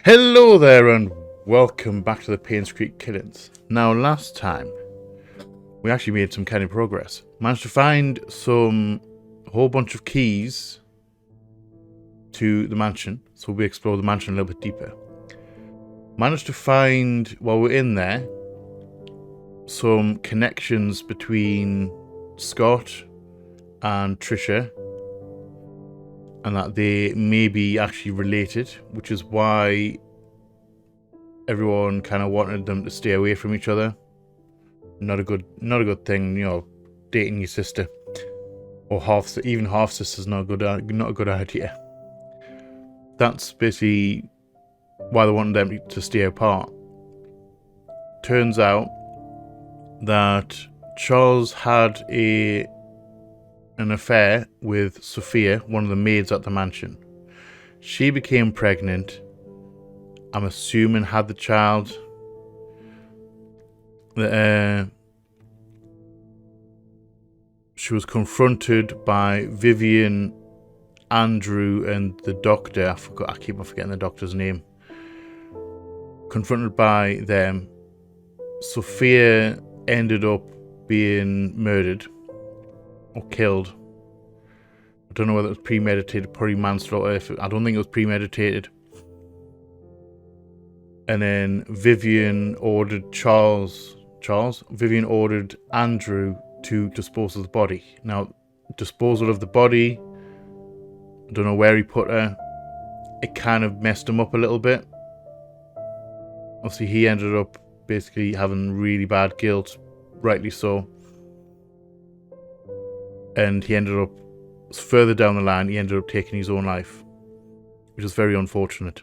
Hello there and welcome back to the Painscreek Killings. Now last time we actually made some kind of progress. Managed to find a whole bunch of keys to the mansion, so we explore the mansion a little bit deeper. Managed to find, while we're in there, some connections between Scott and Trisha, and that they may be actually related, which is why everyone kind of wanted them to stay away from each other. Not a good thing, you know, dating your sister or half sister's not a good idea. That's basically why they wanted them to stay apart. Turns out that Charles had an affair with Sophia, one of the maids at the mansion. She became pregnant. I'm assuming had the child. She was confronted by Vivian, Andrew, and the doctor. I keep on forgetting the doctor's name. Confronted by them, Sophia ended up being murdered or killed. I don't know whether it was premeditated, probably manslaughter. I don't think it was premeditated. And then Vivian ordered Vivian ordered Andrew to dispose of the body. Now, disposal of the body, I don't know where he put her. It kind of messed him up a little bit. Obviously, he ended up basically having really bad guilt, rightly so. And he ended up, further down the line, he ended up taking his own life, which is very unfortunate.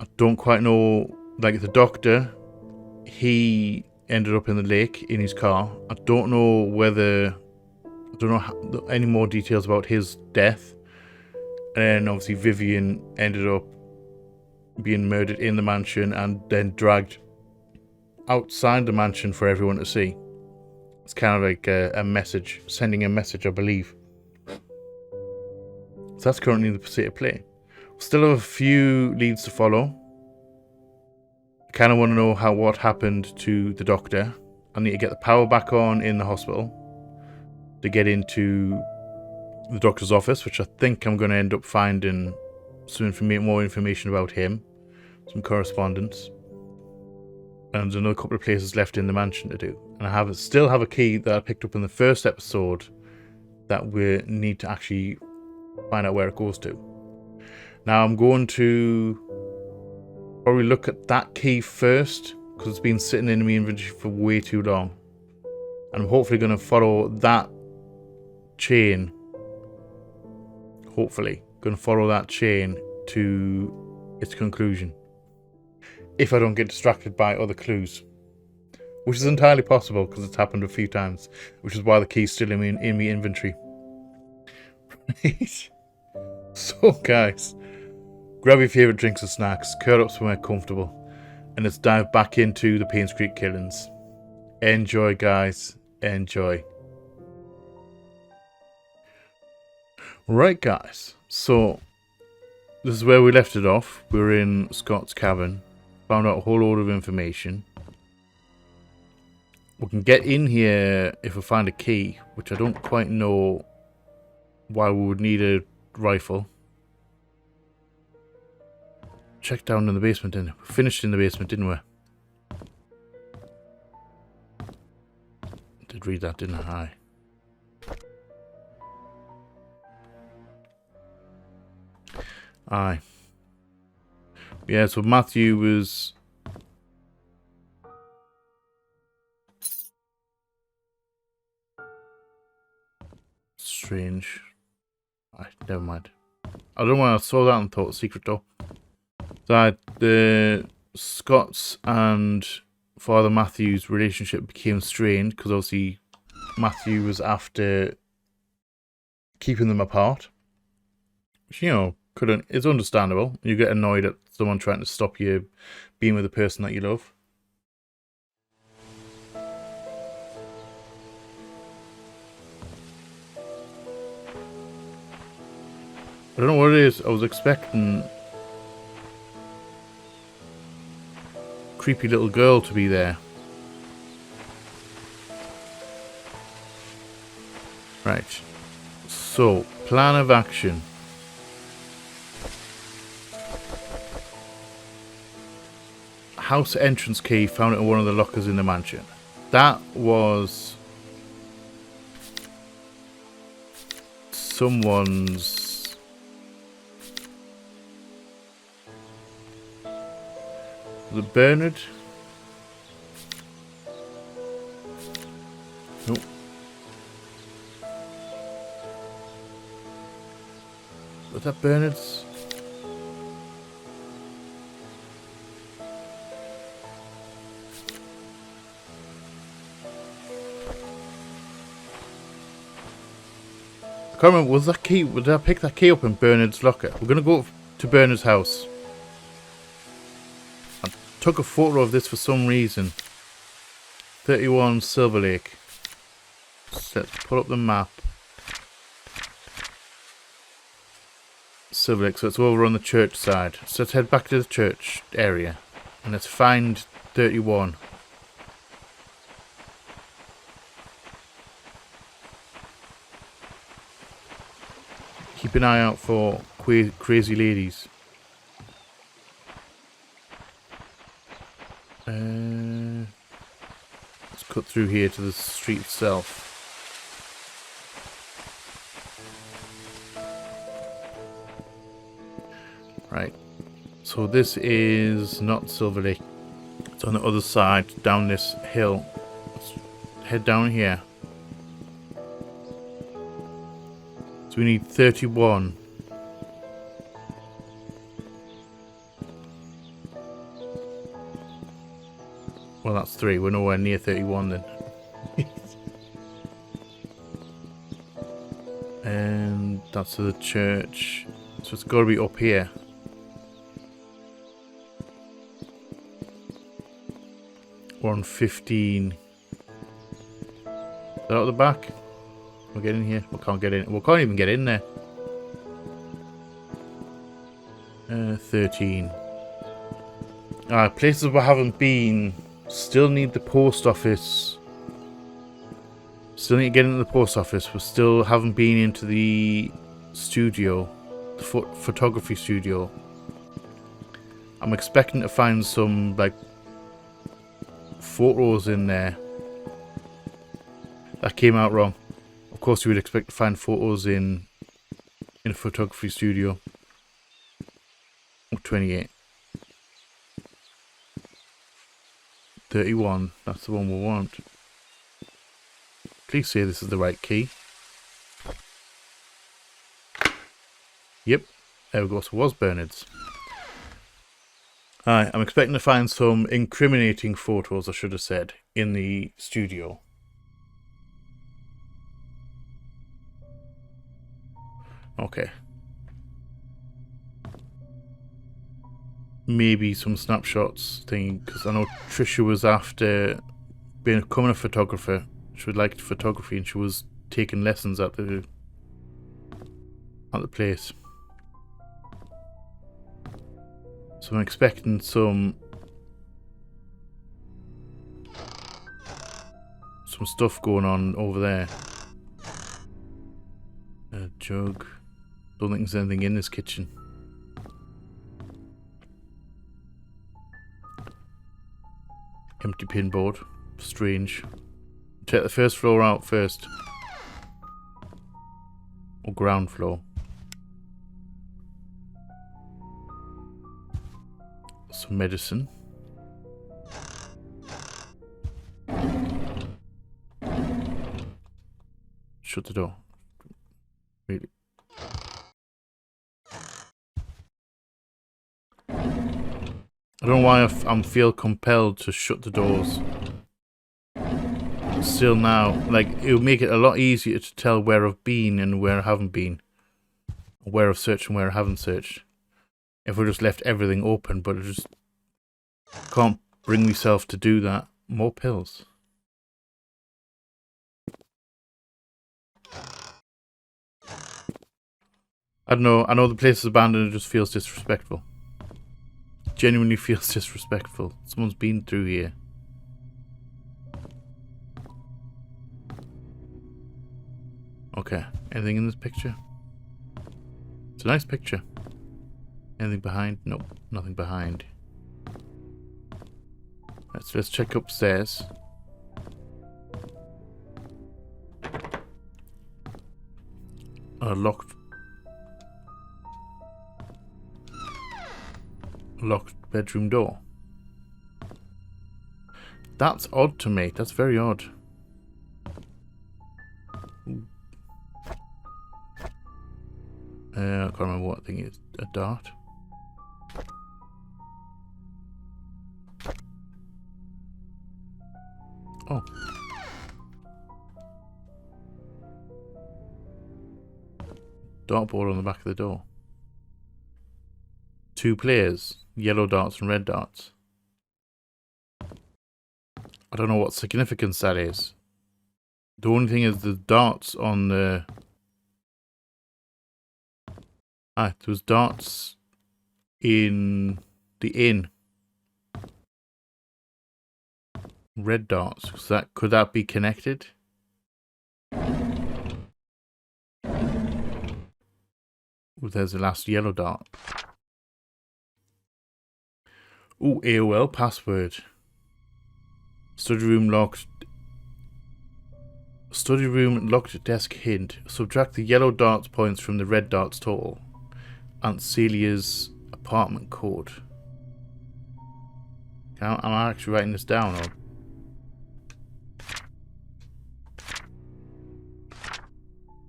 I don't quite know, like the doctor, he ended up in the lake in his car. I don't know any more details about his death. And then obviously Vivian ended up being murdered in the mansion and then dragged outside the mansion for everyone to see. It's kind of like a message, sending a message, I believe. So that's currently the state of play. Still have a few leads to follow. I kind of want to know what happened to the doctor. I need to get the power back on in the hospital to get into the doctor's office, which I think I'm going to end up finding more information about him, some correspondence. And there's another couple of places left in the mansion to do. And I still have a key that I picked up in the first episode that we need to actually find out where it goes to. Now I'm going to probably look at that key first, because it's been sitting in my inventory for way too long. And I'm hopefully going to follow that chain. To its conclusion. If I don't get distracted by other clues. Which is entirely possible, because it's happened a few times. Which is why the key's still in my inventory. Right. So guys, grab your favourite drinks and snacks, curl up somewhere comfortable, and let's dive back into the Painscreek Killings. Enjoy, guys. Enjoy. Right, guys. So, this is where we left it off. We were in Scott's cabin. Found out a whole load of information. We can get in here if we find a key, which I don't quite know why we would need a rifle. Check down in the basement, didn't we? Finished in the basement, didn't we? Did read that, didn't I? Aye. Yeah, so Matthew was... strange. Never mind. I don't know why I saw that and thought secret door. That the Scott's and Father Matthew's relationship became strained because obviously Matthew was after keeping them apart. Which, you know, it's understandable. You get annoyed at someone trying to stop you being with the person that you love. I don't know what it is. I was expecting creepy little girl to be there. Right. So, plan of action. House entrance key found in one of the lockers in the mansion. That was someone's. Was it Bernard? Nope. Was that Bernard's? I can't remember, was that key, did I pick that key up in Bernard's locker? We're going to go to Bernard's house. I took a photo of this for some reason. 31 Silver Lake. So let's pull up the map. Silver Lake, so it's over on the church side. So let's head back to the church area. And let's find 31. Keep an eye out for crazy ladies. Let's cut through here to the street itself. Right. So this is not Silver Lake. It's on the other side, down this hill. Let's head down here. So we need 31. Well, that's 3. We're nowhere near 31 then. And that's the church. So it's got to be up here. We're on 15. Is that out the back? We'll get in here. We can't get in. We can't even get in there. 13. Places we haven't been. Still need the post office. Still need to get into the post office. We still haven't been into the studio. The photography studio. I'm expecting to find some, like, photos in there. That came out wrong. Of course, you would expect to find photos in a photography studio. 28. 31. That's the one we want. Please say this is the right key. Yep. There we go. So it was Bernard's. I'm expecting to find some incriminating photos, I should have said, in the studio. Okay. Maybe some snapshots thing, because I know Trisha was after becoming a photographer. She would like photography, and she was taking lessons at the place. So I'm expecting some stuff going on over there. A jug. Don't think there's anything in this kitchen. Empty pinboard. Strange. Check the first floor out first. Or ground floor. Some medicine. Shut the door. Really. I don't know why I feel compelled to shut the doors. Still now, like, it would make it a lot easier to tell where I've been and where I haven't been. Where I've searched and where I haven't searched. If I just left everything open, but I just can't bring myself to do that. More pills. I don't know. I know the place is abandoned. It just feels disrespectful. genuinely feels disrespectful. Someone's been through here. Okay. Anything in this picture? It's a nice picture. Anything behind? Nope. Nothing behind. Let's check upstairs. A locked bedroom door. That's odd to me. That's very odd. I can't remember what thing it is. A dart. Oh. Dartboard on the back of the door. 2 players. Yellow darts and red darts. I don't know what significance that is. The only thing is the darts on the... there was darts in the inn. Red darts. Could that be connected? There's the last yellow dart. Ooh, AOL password. Study room locked. Study room locked desk hint. Subtract the yellow darts points from the red darts total. Aunt Celia's apartment code. Am I actually writing this down? Or?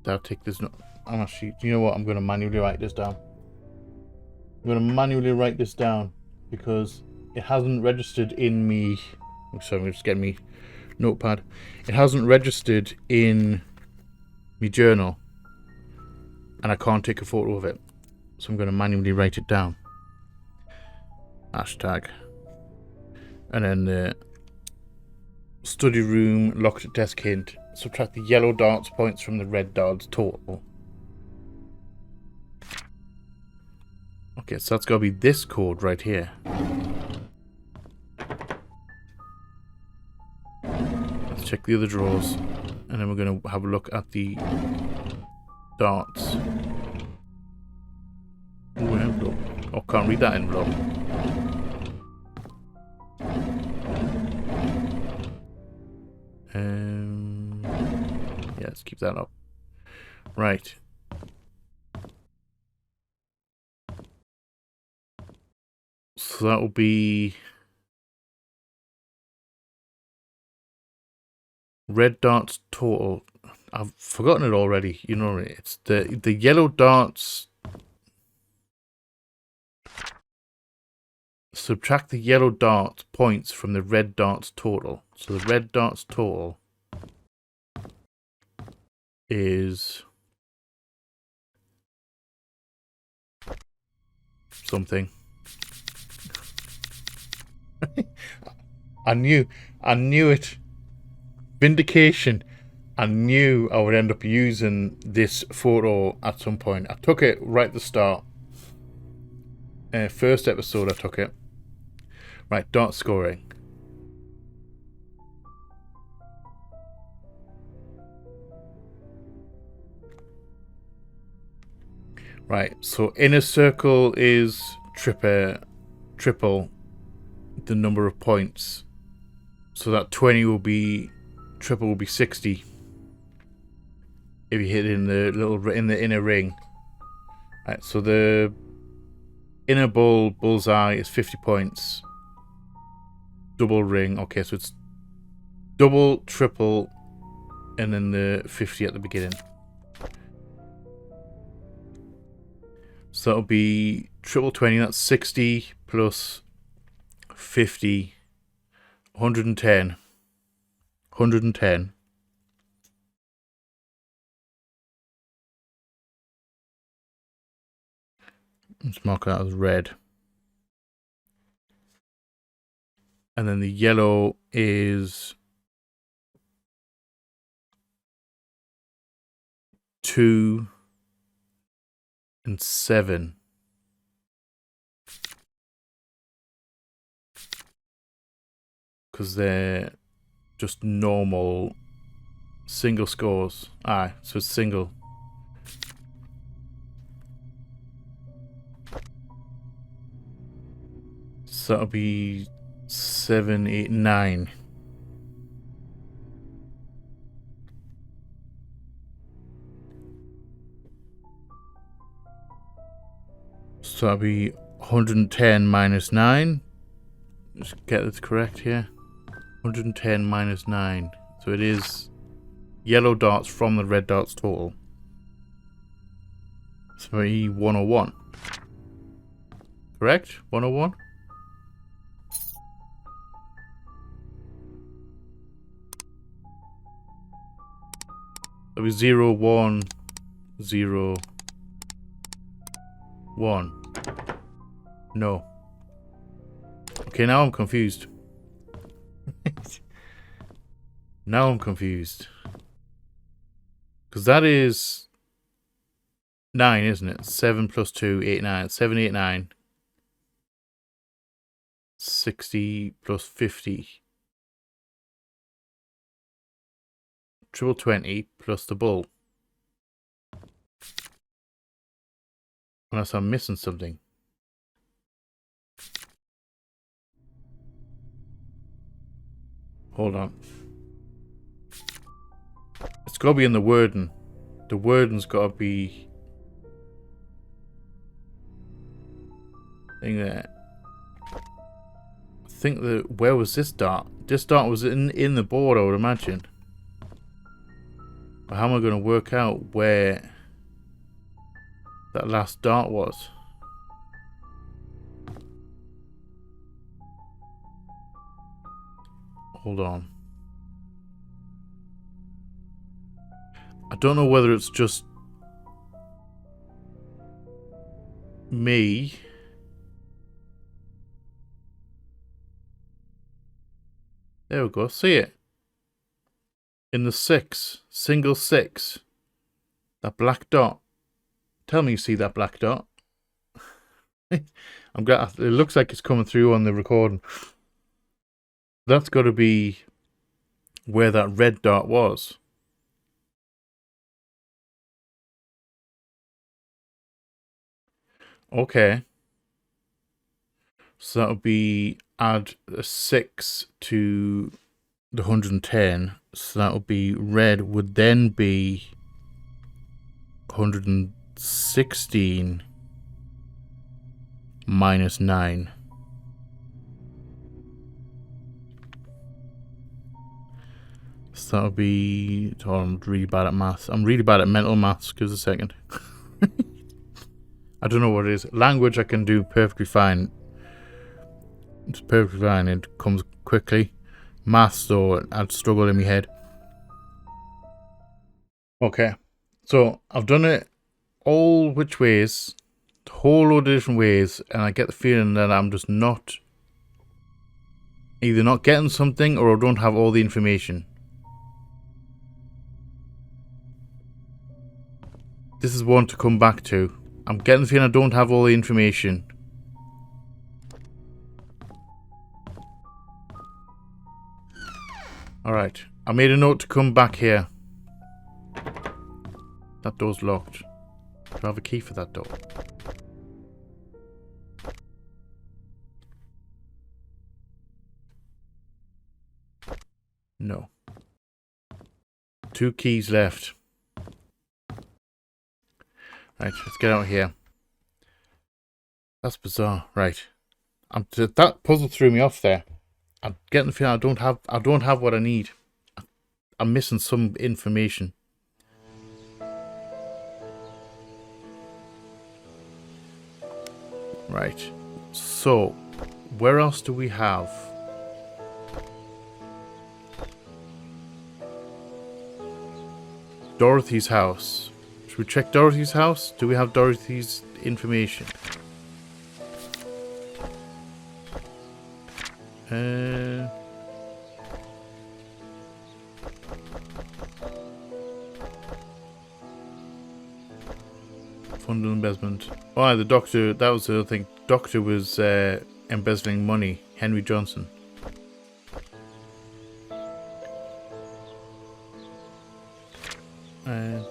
I'll take this. I'm actually. Do you know what? I'm going to manually write this down. I'm going to manually write this down because it hasn't registered in me. Sorry, I'm just getting me notepad. It hasn't registered in my journal, and I can't take a photo of it. So I'm going to manually write it down. Hashtag. And then the study room locked desk hint. Subtract the yellow darts points from the red darts total. Okay, so that's got to be this code right here. Let's check the other drawers. And then we're going to have a look at the darts. Ooh, an envelope. Oh, can't read that envelope. Yeah, let's keep that up. Right. So that will be red darts total. I've forgotten it already. You know, it's the yellow darts. Subtract the yellow darts points from the red darts total. So the red darts total is something. I knew it. Vindication. I knew I would end up using this photo at some point. I took it right at the start. First episode I took it. Right, dart scoring. Right, so inner circle is triple the number of points. So that 20 will be triple will be 60. If you hit in the inner ring. Right, so the inner bullseye is 50 points. Double ring. Okay, so it's double, triple, and then the 50 at the beginning. So that'll be triple 20, that's 60 plus 50, 110. 110. Let's mark that as red. And then the yellow is 2 and 7. because they're just normal single scores. Aye, so it's single. So that'll be 7, 8, 9. So that'll be 110 minus 9. Just get this correct here. 110 minus 9. So it is yellow dots from the red dots total. So 101. Correct? 101? That'll be 0, 1, 0, 1. No. Okay, now I'm confused. Now I'm confused. Because that is 9, isn't it? 7 plus 2, 8, 9. 7, 8, 9. 60 plus 50. Triple 20 plus the bull. Unless I'm missing something. Hold on. It's got to be in the wording. The wording's got to be... thing there. I think that... where was this dot? This dot was in the board, I would imagine. But how am I going to work out where that last dot was? Hold on. I don't know whether it's just me. There we go. See it? In the 6. Single 6. That black dot. Tell me you see that black dot. I'm glad. It looks like it's coming through on the recording. That's got to be where that red dot was. Okay. So that would be add a 6 to the 110. So that would be red would then be 116 minus 9. So that would be... oh, I'm really bad at maths. I'm really bad at mental maths. Give us a second. I don't know what it is. Language I can do perfectly fine. It's perfectly fine. It comes quickly. Maths, though, I'd struggle in my head. Okay. So, I've done it all which ways. A whole load of different ways. And I get the feeling that I'm just not... either not getting something or I don't have all the information. This is one to come back to. I'm getting the feeling I don't have all the information. Alright. I made a note to come back here. That door's locked. Do I have a key for that door? No. 2 keys left. Right, let's get out of here. That's bizarre. Right. That puzzle threw me off there. I'm getting the feeling I don't have what I need. I'm missing some information. Right. So, where else do we have? Dorothy's house. Should we check Dorothy's house? Do we have Dorothy's information? Funded embezzlement. Oh, the doctor, that was the other thing. Doctor was embezzling money. Henry Johnson.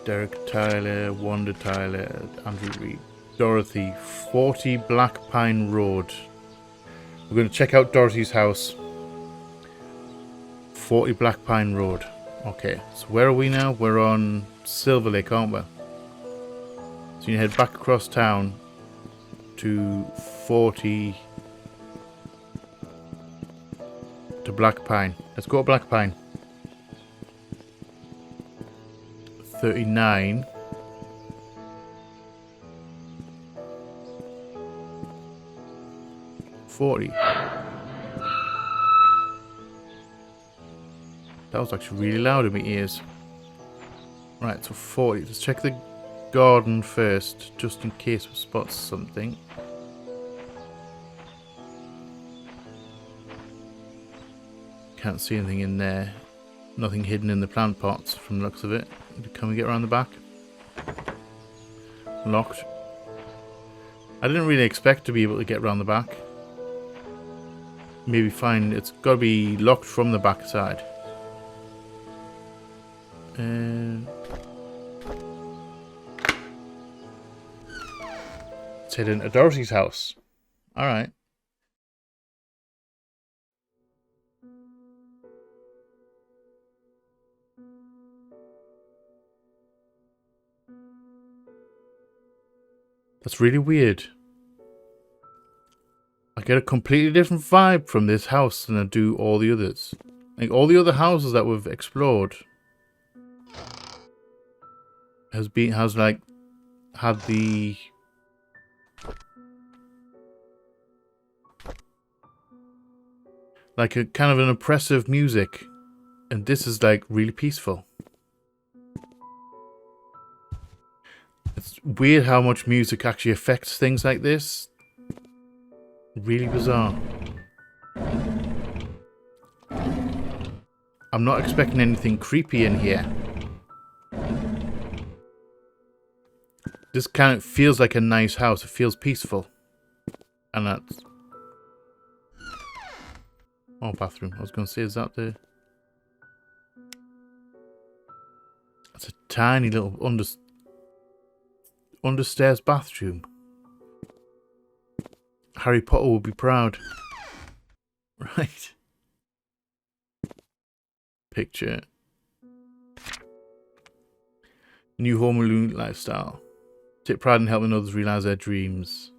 Derek Tyler, Wanda Tyler, Andrew Reed, Dorothy, 40 Black Pine Road. We're going to check out Dorothy's house. 40 Black Pine Road. Okay, so where are we now? We're on Silver Lake, aren't we? So you head back across town to 40 to Black Pine. Let's go to Black Pine. 39. $40. That was actually really loud in my ears. Right, so 40. Let's check the garden first, just in case we spot something. Can't see anything in there. Nothing hidden in the plant pots from the looks of it. Can we get around the back? Locked. I didn't really expect to be able to get around the back. Maybe find it's got to be locked from the back side. Let's head into Dorothy's house. Alright. That's really weird. I get a completely different vibe from this house than I do all the others. Like all the other houses that we've explored has like had the like a kind of an oppressive music, and this is like really peaceful. It's weird how much music actually affects things like this. Really bizarre. I'm not expecting anything creepy in here. This kind of feels like a nice house. It feels peaceful. And that's... Oh, bathroom. I was going to say, is that the... That's a tiny little understairs bathroom. Harry Potter will be proud. Right. Picture. New home alone lifestyle. Take pride in helping others realize their dreams.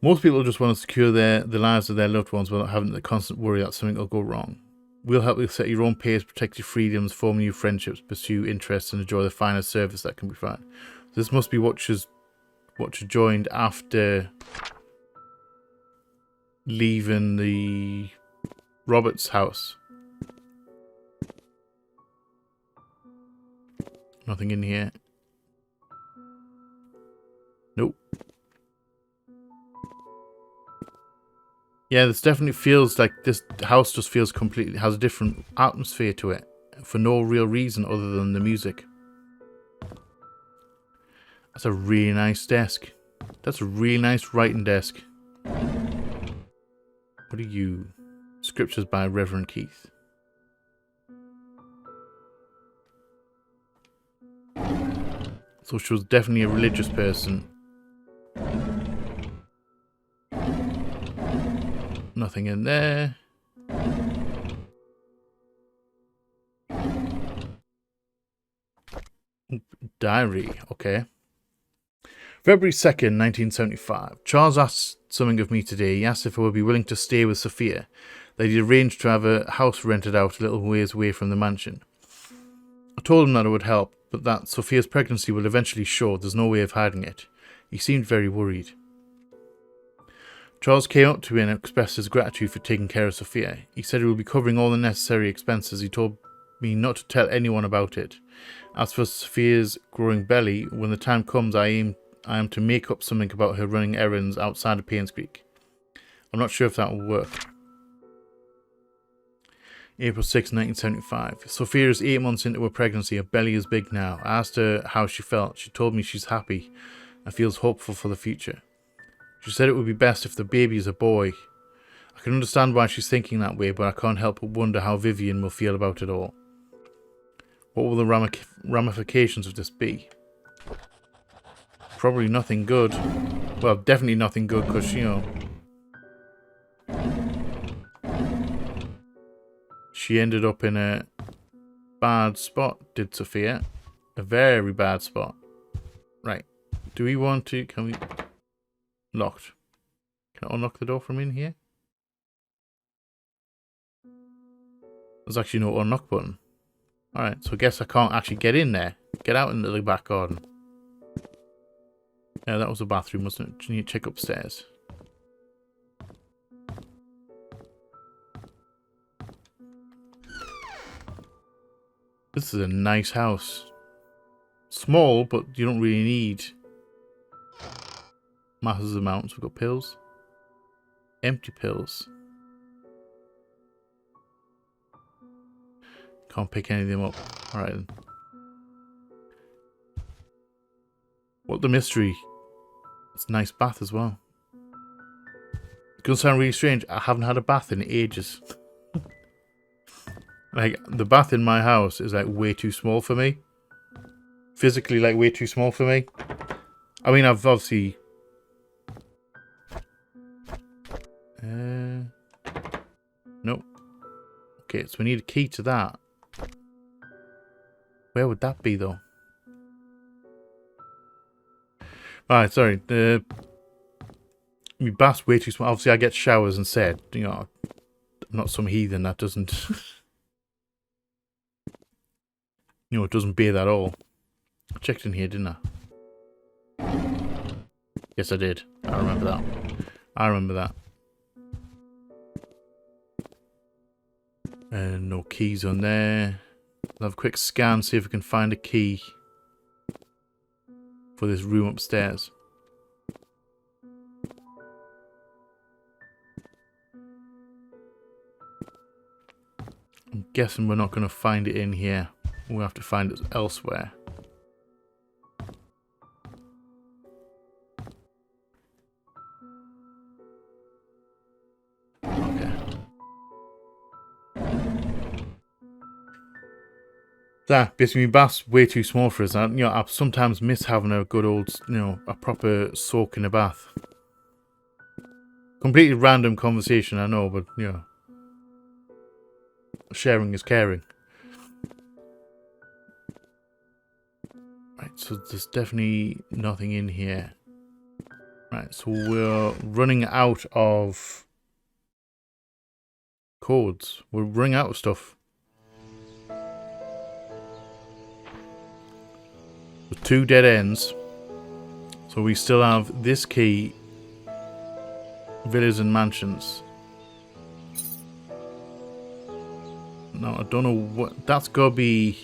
Most people just want to secure the lives of their loved ones without having the constant worry that something will go wrong. We'll help you set your own pace, protect your freedoms, form new friendships, pursue interests, and enjoy the finest service that can be found. This must be what you joined after leaving the Roberts house. Nothing in here. Nope. Yeah, this definitely feels like this house just feels completely, has a different atmosphere to it for no real reason other than the music. That's a really nice desk. That's a really nice writing desk. What are you? Scriptures by Reverend Keith. So she was definitely a religious person. Nothing in there. Diary, okay. February 2nd, 1975. Charles asked something of me today. He asked if I would be willing to stay with Sophia. That he'd arranged to have a house rented out a little ways away from the mansion. I told him that it would help, but that Sophia's pregnancy will eventually show. There's no way of hiding it. He seemed very worried. Charles came up to me and expressed his gratitude for taking care of Sophia. He said he would be covering all the necessary expenses. He told me not to tell anyone about it. As for Sophia's growing belly, when the time comes, I am to make up something about her running errands outside of Painscreek. I'm not sure if that will work. April 6, 1975. Sophia is 8 months into her pregnancy. Her belly is big now. I asked her how she felt. She told me she's happy and feels hopeful for the future. She said it would be best if the baby is a boy. I can understand why she's thinking that way, but I can't help but wonder how Vivian will feel about it all. What will the ramifications of this be? Probably nothing good. Well, definitely nothing good because, you know, she ended up in a bad spot, did Sophia. A very bad spot. Right. Do we want to... Can we... Locked. Can I unlock the door from in here? There's actually no unlock button. Alright, so I guess I can't actually get in there. Get out into the back garden. Yeah, that was a bathroom, wasn't it? You need to check upstairs. This is a nice house. Small, but you don't really need massive amounts. We've got pills. Empty pills. Can't pick any of them up. Alright then. What the mystery? It's a nice bath as well. It's gonna sound really strange. I haven't had a bath in ages. Like, the bath in my house is like way too small for me. Physically, like, way too small for me. I mean, I've obviously... Nope. Okay, so we need a key to that. Where would that be, though? Alright, sorry. My bath's way too small. Obviously, I get showers and said, you know, I'm not some heathen that doesn't... you know, it doesn't bathe at all. I checked in here, didn't I? Yes, I did. I remember that. I remember that. And no keys on there. I'll have a quick scan, see if we can find a key for this room upstairs. I'm guessing we're not going to find it in here. We'll have to find it elsewhere. Okay. That basically, my bath's way too small for us. You know, I sometimes miss having a good old, you know, a proper soak in a bath. Completely random conversation, I know, but you know, sharing is caring. Right, so there's definitely nothing in here. Right, so we're running out of codes. We're running out of stuff. With 2 dead ends. So we still have this key. Villas and mansions. No, I don't know what... That's got to be...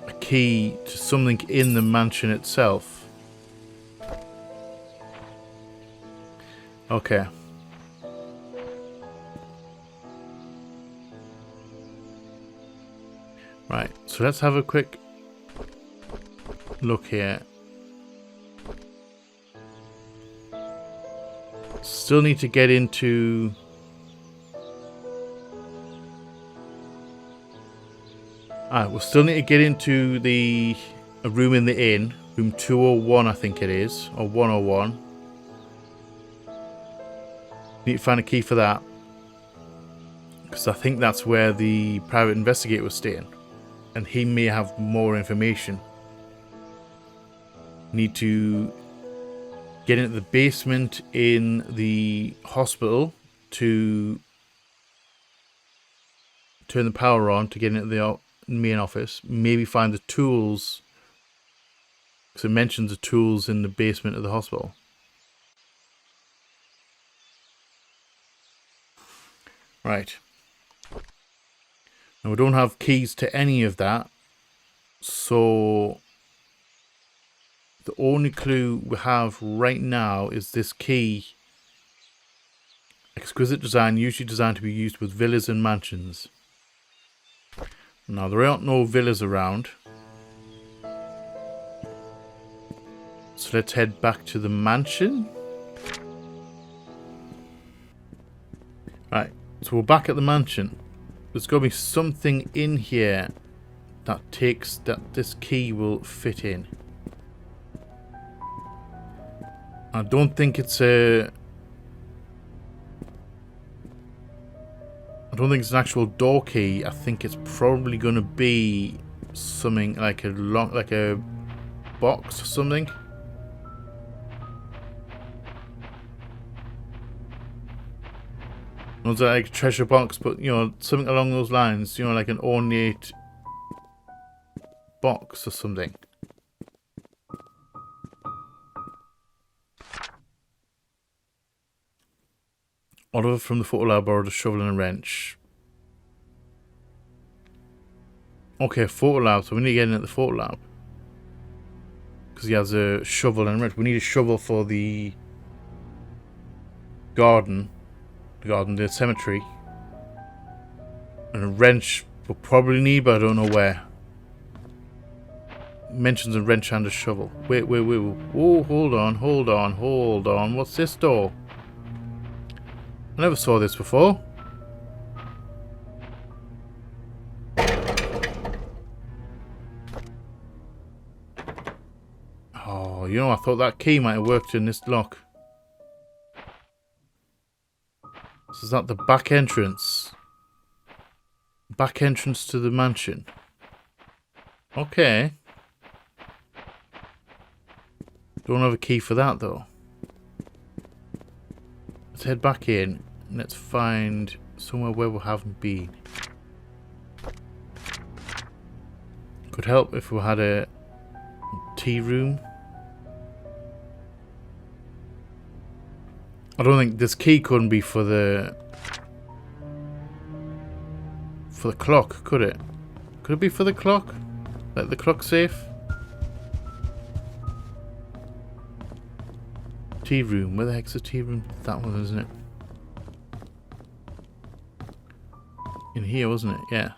a key to something in the mansion itself. Okay. Right, so let's have a quick look here. Still need to get into... we'll still need to get into a room in the inn. Room 201, I think it is. Or 101. Need to find a key for that. Because I think that's where the private investigator was staying. And he may have more information. Need to get into the basement in the hospital to turn the power on to get into the main office. Maybe find the tools. Because it mentions the tools in the basement of the hospital. Right. Now we don't have keys to any of that. So the only clue we have right now is this key. Exquisite design, usually designed to be used with villas and mansions. Now there aren't no villas around. So let's head back to the mansion. Right, so we're back at the mansion. There's got to be something in here that this key will fit in. I don't think it's a... I don't think it's an actual door key. I think it's probably going to be something like a box or something. Not like a treasure box, but you know, something along those lines. You know, like an ornate box or something. Oliver from the photo lab borrowed a shovel and a wrench. Okay, photo lab, so we need to get in at the photo lab. Because he has a shovel and a wrench. We need a shovel for the garden. The cemetery. And a wrench we'll probably need, but I don't know where. Mentions a wrench and a shovel. Wait. Oh, hold on. What's this door? I never saw this before. Oh, you know, I thought that key might have worked in this lock. So is that the back entrance? Back entrance to the mansion. Okay. Don't have a key for that though. Let's head back in. Let's find somewhere where we haven't been. Could help if we had a tea room. I don't think this key couldn't be for the clock, could it? Could it be for the clock? Like the clock safe? Tea room. Where the heck's the tea room? That one, isn't it? In here, wasn't it? Yeah.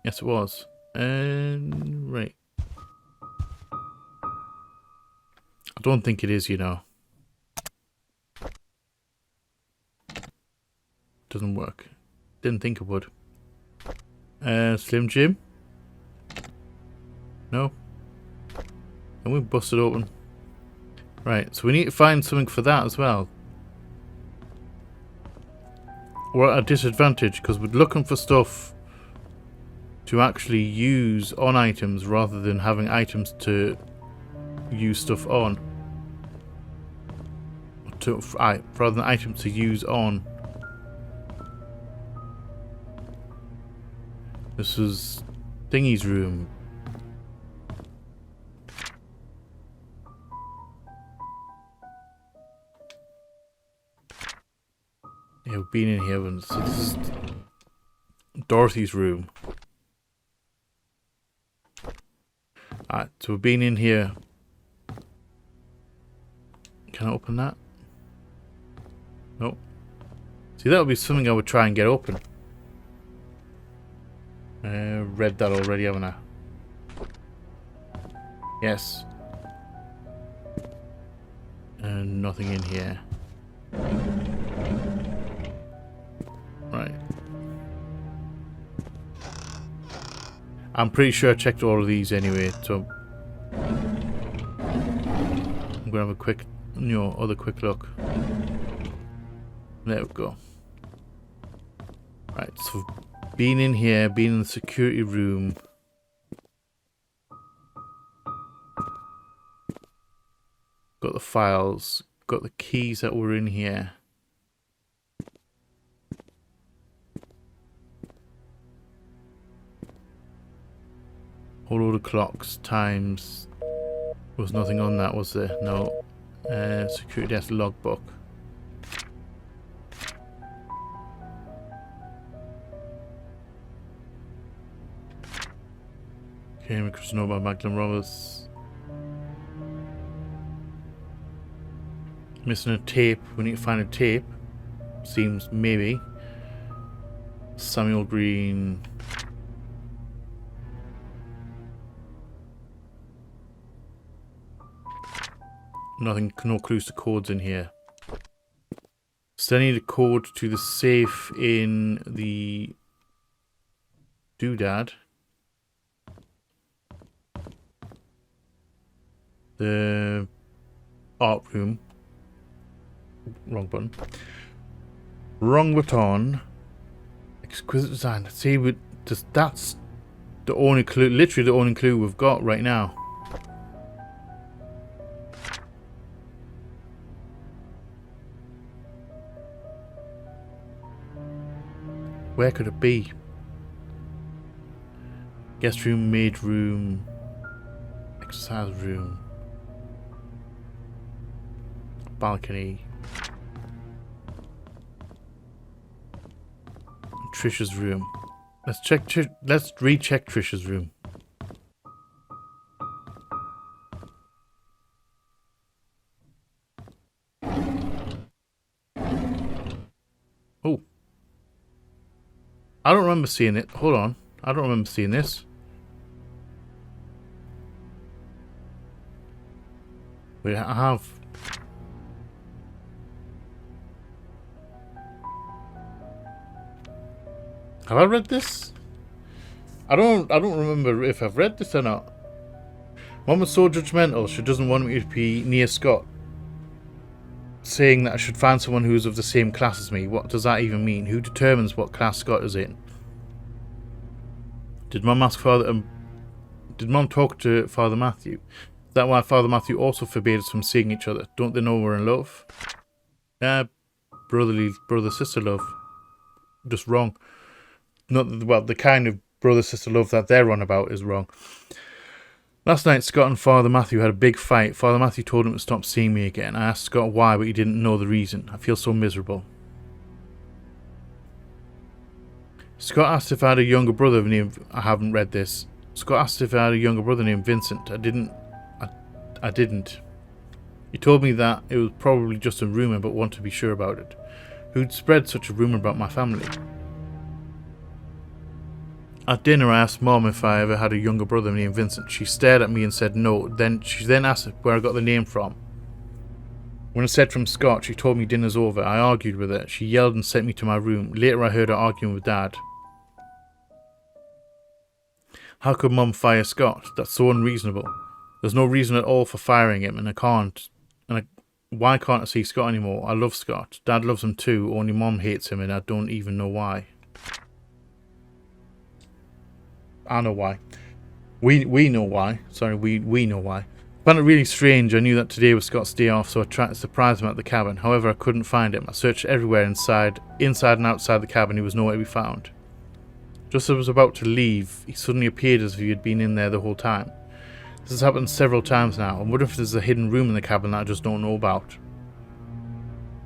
Yes, it was. Right. I don't think it is, you know. Doesn't work. Didn't think it would. Slim Jim? No? And we busted open. Right, so we need to find something for that as well. We're at a disadvantage because we're looking for stuff to actually use on items rather than having items to use stuff on. Rather than items to use on. This is Thingy's room. Yeah, we've been in here once. So this is Dorothy's room. Alright, so we've been in here. Can I open that? Nope. See, that would be something I would try and get open. Read that already, haven't I? Yes. And nothing in here. Right. I'm pretty sure I checked all of these anyway, so I'm gonna have a quick, other quick look. There we go. Right, so being in here, being in the security room. Got the files, got the keys that were in here. Whole load of clocks, times. There was nothing on that, was there? No. Security desk logbook. Okay, because know about Magdalene Roberts. Missing a tape. We need to find a tape. Seems maybe. Samuel Green. Nothing, no clues to codes in here. Still need a code to the safe in the doodad. The art room. Wrong button. Wrong button. Exquisite design. See, that's the only clue, literally the only clue we've got right now. Where could it be? Guest room, maid room, exercise room, balcony, Trisha's room. Let's check. Let's recheck Trisha's room. Oh. I don't remember seeing it. Hold on. I don't remember seeing this. Wait, I have. Have I read this? I don't remember if I've read this or not. Mom was so judgmental, she doesn't want me to be near Scott. Saying that I should find someone who's of the same class as me. What does that even mean? Who determines what class Scott is in? Did Mom ask Father... did Mom talk to Father Matthew? Is that why Father Matthew also forbade us from seeing each other? Don't they know we're in love? Brother-sister love. Just wrong. Not, well, the kind of brother-sister love that they're on about is wrong. Last night, Scott and Father Matthew had a big fight. Father Matthew told him to stop seeing me again. I asked Scott why, but he didn't know the reason. I feel so miserable. Scott asked if I had a younger brother named... I haven't read this. Scott asked if I had a younger brother named Vincent. I didn't. He told me that it was probably just a rumour, but wanted to be sure about it. Who'd spread such a rumour about my family? At dinner, I asked Mom if I ever had a younger brother named Vincent. She stared at me and said no. She then asked where I got the name from. When I said from Scott, she told me dinner's over. I argued with her. She yelled and sent me to my room. Later, I heard her arguing with Dad. How could Mum fire Scott? That's so unreasonable. There's no reason at all for firing him, and I can't. Why can't I see Scott anymore? I love Scott. Dad loves him too, only Mum hates him, and I don't even know why. I know why. We know why. Sorry, we know why. I found it really strange. I knew that today was Scott's day off, so I tried to surprise him at the cabin. However, I couldn't find him. I searched everywhere inside and outside the cabin. He was nowhere to be found. Just as I was about to leave, he suddenly appeared as if he had been in there the whole time. This has happened several times now. I wonder if there's a hidden room in the cabin that I just don't know about.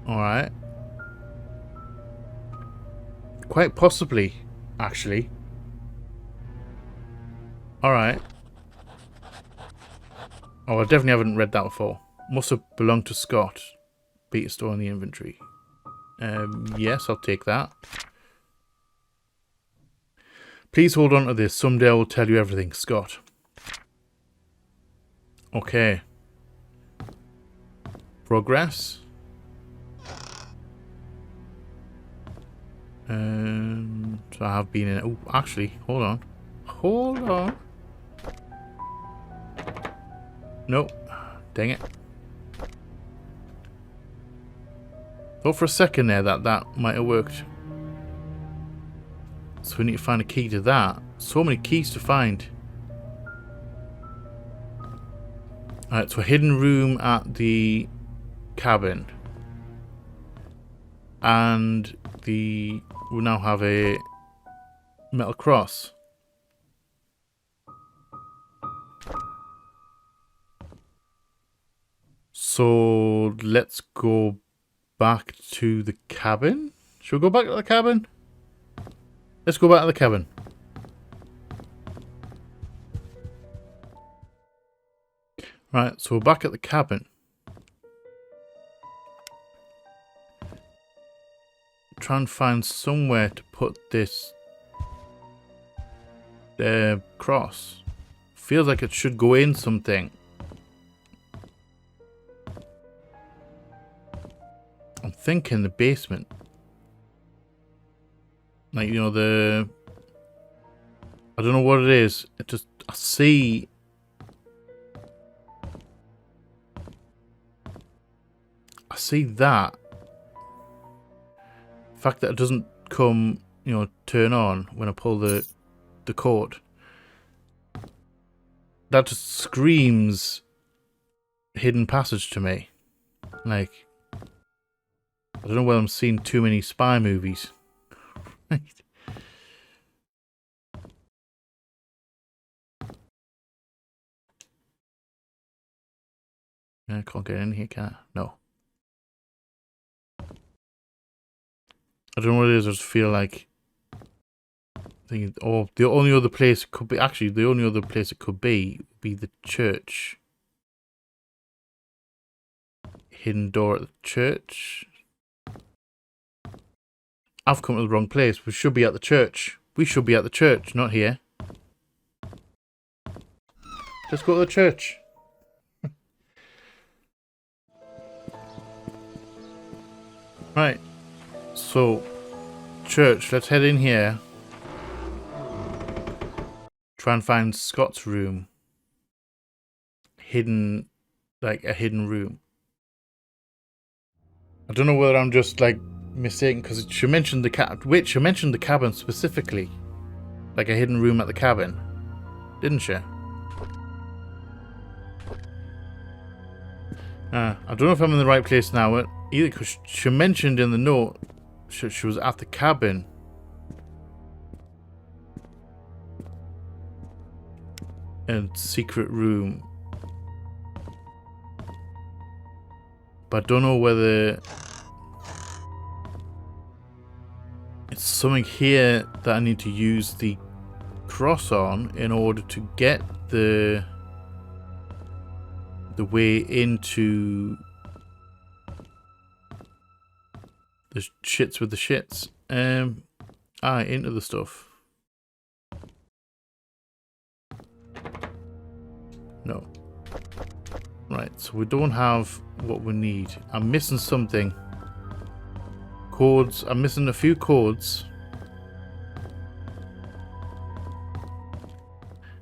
Alright. Quite possibly, actually. Alright. Oh, I definitely haven't read that before. Must have belonged to Scott. Beta store in the inventory. Yes, I'll take that. Please hold on to this. Someday I will tell you everything, Scott. Okay. Progress. So I have been in... Oh, actually, hold on. Hold on. Nope. Dang it. Thought for a second there that might have worked. So we need to find a key to that. So many keys to find. Alright, so a hidden room at the cabin. And we now have a metal cross. So let's go back to the cabin. Should we go back to the cabin? Let's go back to the cabin. Right, so we're back at the cabin. Try and find somewhere to put this cross. Feels like it should go in something. I'm thinking the basement. Like, you know, I don't know what it is. It just, I see. I see that. The fact that it doesn't come, you know, turn on when I pull the cord. That just screams hidden passage to me. Like, I don't know whether I'm seeing too many spy movies. Right. I can't get in here, can I? No. I don't know what it is, I just feel like thinking, oh, the only other place it could be, actually, the only other place it could be would be the church. Hidden door at the church. I've come to the wrong place. We should be at the church. We should be at the church, not here. Let's go to the church. Right. So, church. Let's head in here. Try and find Scott's room. Hidden, like a hidden room. I don't know whether I'm just like mistaken because she mentioned she mentioned the cabin specifically, like a hidden room at the cabin, didn't she? I don't know if I'm in the right place now either, because she mentioned in the note she was at the cabin. And secret room. But I don't know whether it's something here that I need to use the cross on in order to get the way into the shits with the shits. Into the stuff. No. Right, so we don't have what we need. I'm missing something. Codes. I'm missing a few codes.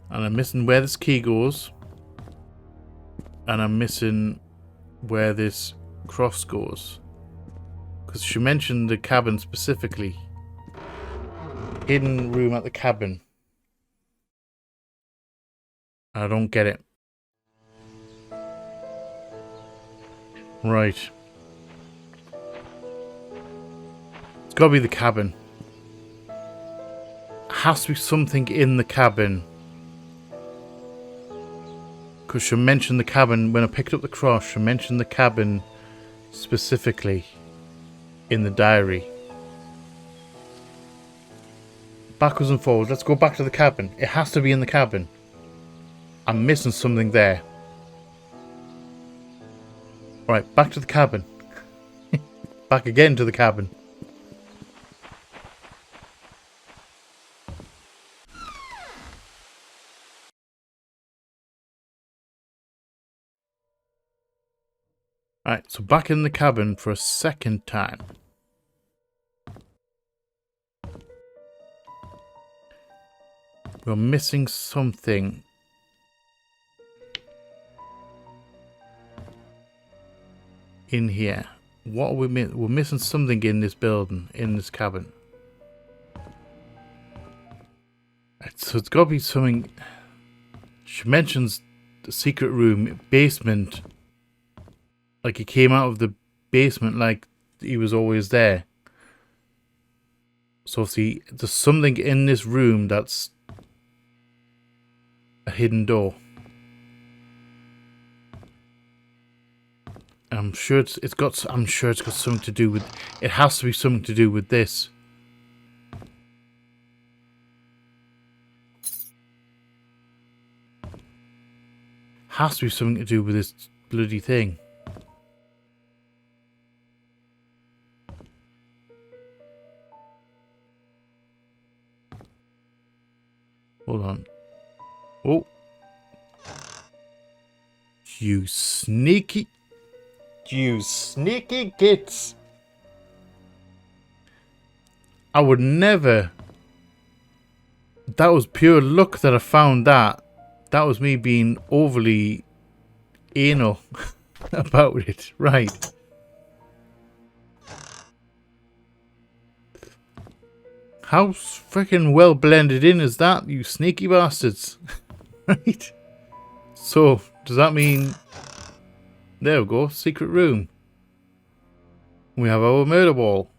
And I'm missing where this key goes. And I'm missing where this cross goes. Because she mentioned the cabin specifically. Hidden room at the cabin. I don't get it. Right. It's gotta be the cabin. Has to be something in the cabin. Because she mentioned the cabin when I picked up the cross. She mentioned the cabin specifically in the diary. Backwards and forwards. Let's go back to the cabin. It has to be in the cabin. I'm missing something there. Alright, back to the cabin. Back again to the cabin. Alright, so back in the cabin for a second time. We're missing something. In here. What are we missing? We're missing something in this building, in this cabin. So it's got to be something. She mentions the secret room, basement. Like he came out of the basement like he was always there. So see, there's something in this room that's a hidden door. I'm sure it's got something to do with. It has to be something to do with this. Has to be something to do with this bloody thing. Hold on. Oh. You sneaky gits. I would never That was pure luck that I found that. That was me being overly anal about it. Right. How freaking well blended in is that, you sneaky bastards? Right. So, does that mean... There we go. Secret room. We have our murder wall.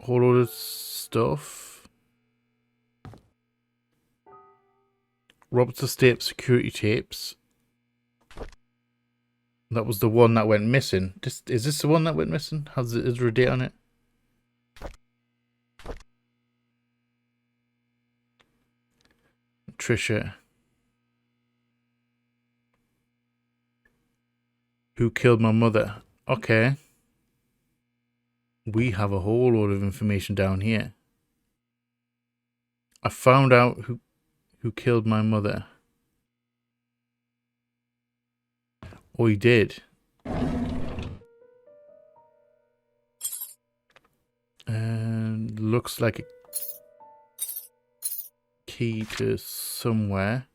Whole load of stuff. Roberts Estate security tapes. That was the one that went missing. Is this the one that went missing? Is there a date on it? Trisha. Who killed my mother? Okay. We have a whole lot of information down here. I found out who killed my mother. Oh, he did. And looks like a key to somewhere.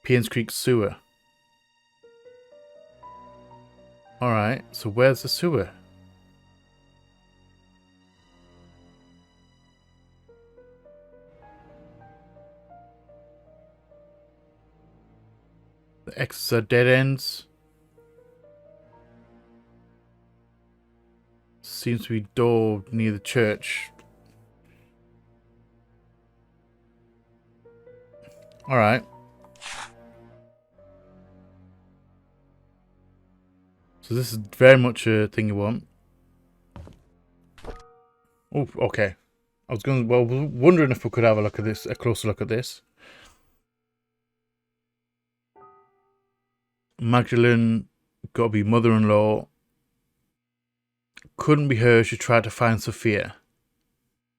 Painscreek sewer. Alright, so where's the sewer? The exits are dead ends. Seems to be door near the church. Alright. So this is very much a thing you want. Oh, okay. I was wondering if we could have a look at this, a closer look at this. Magdalene got to be mother-in-law. Couldn't be her. She tried to find Sophia.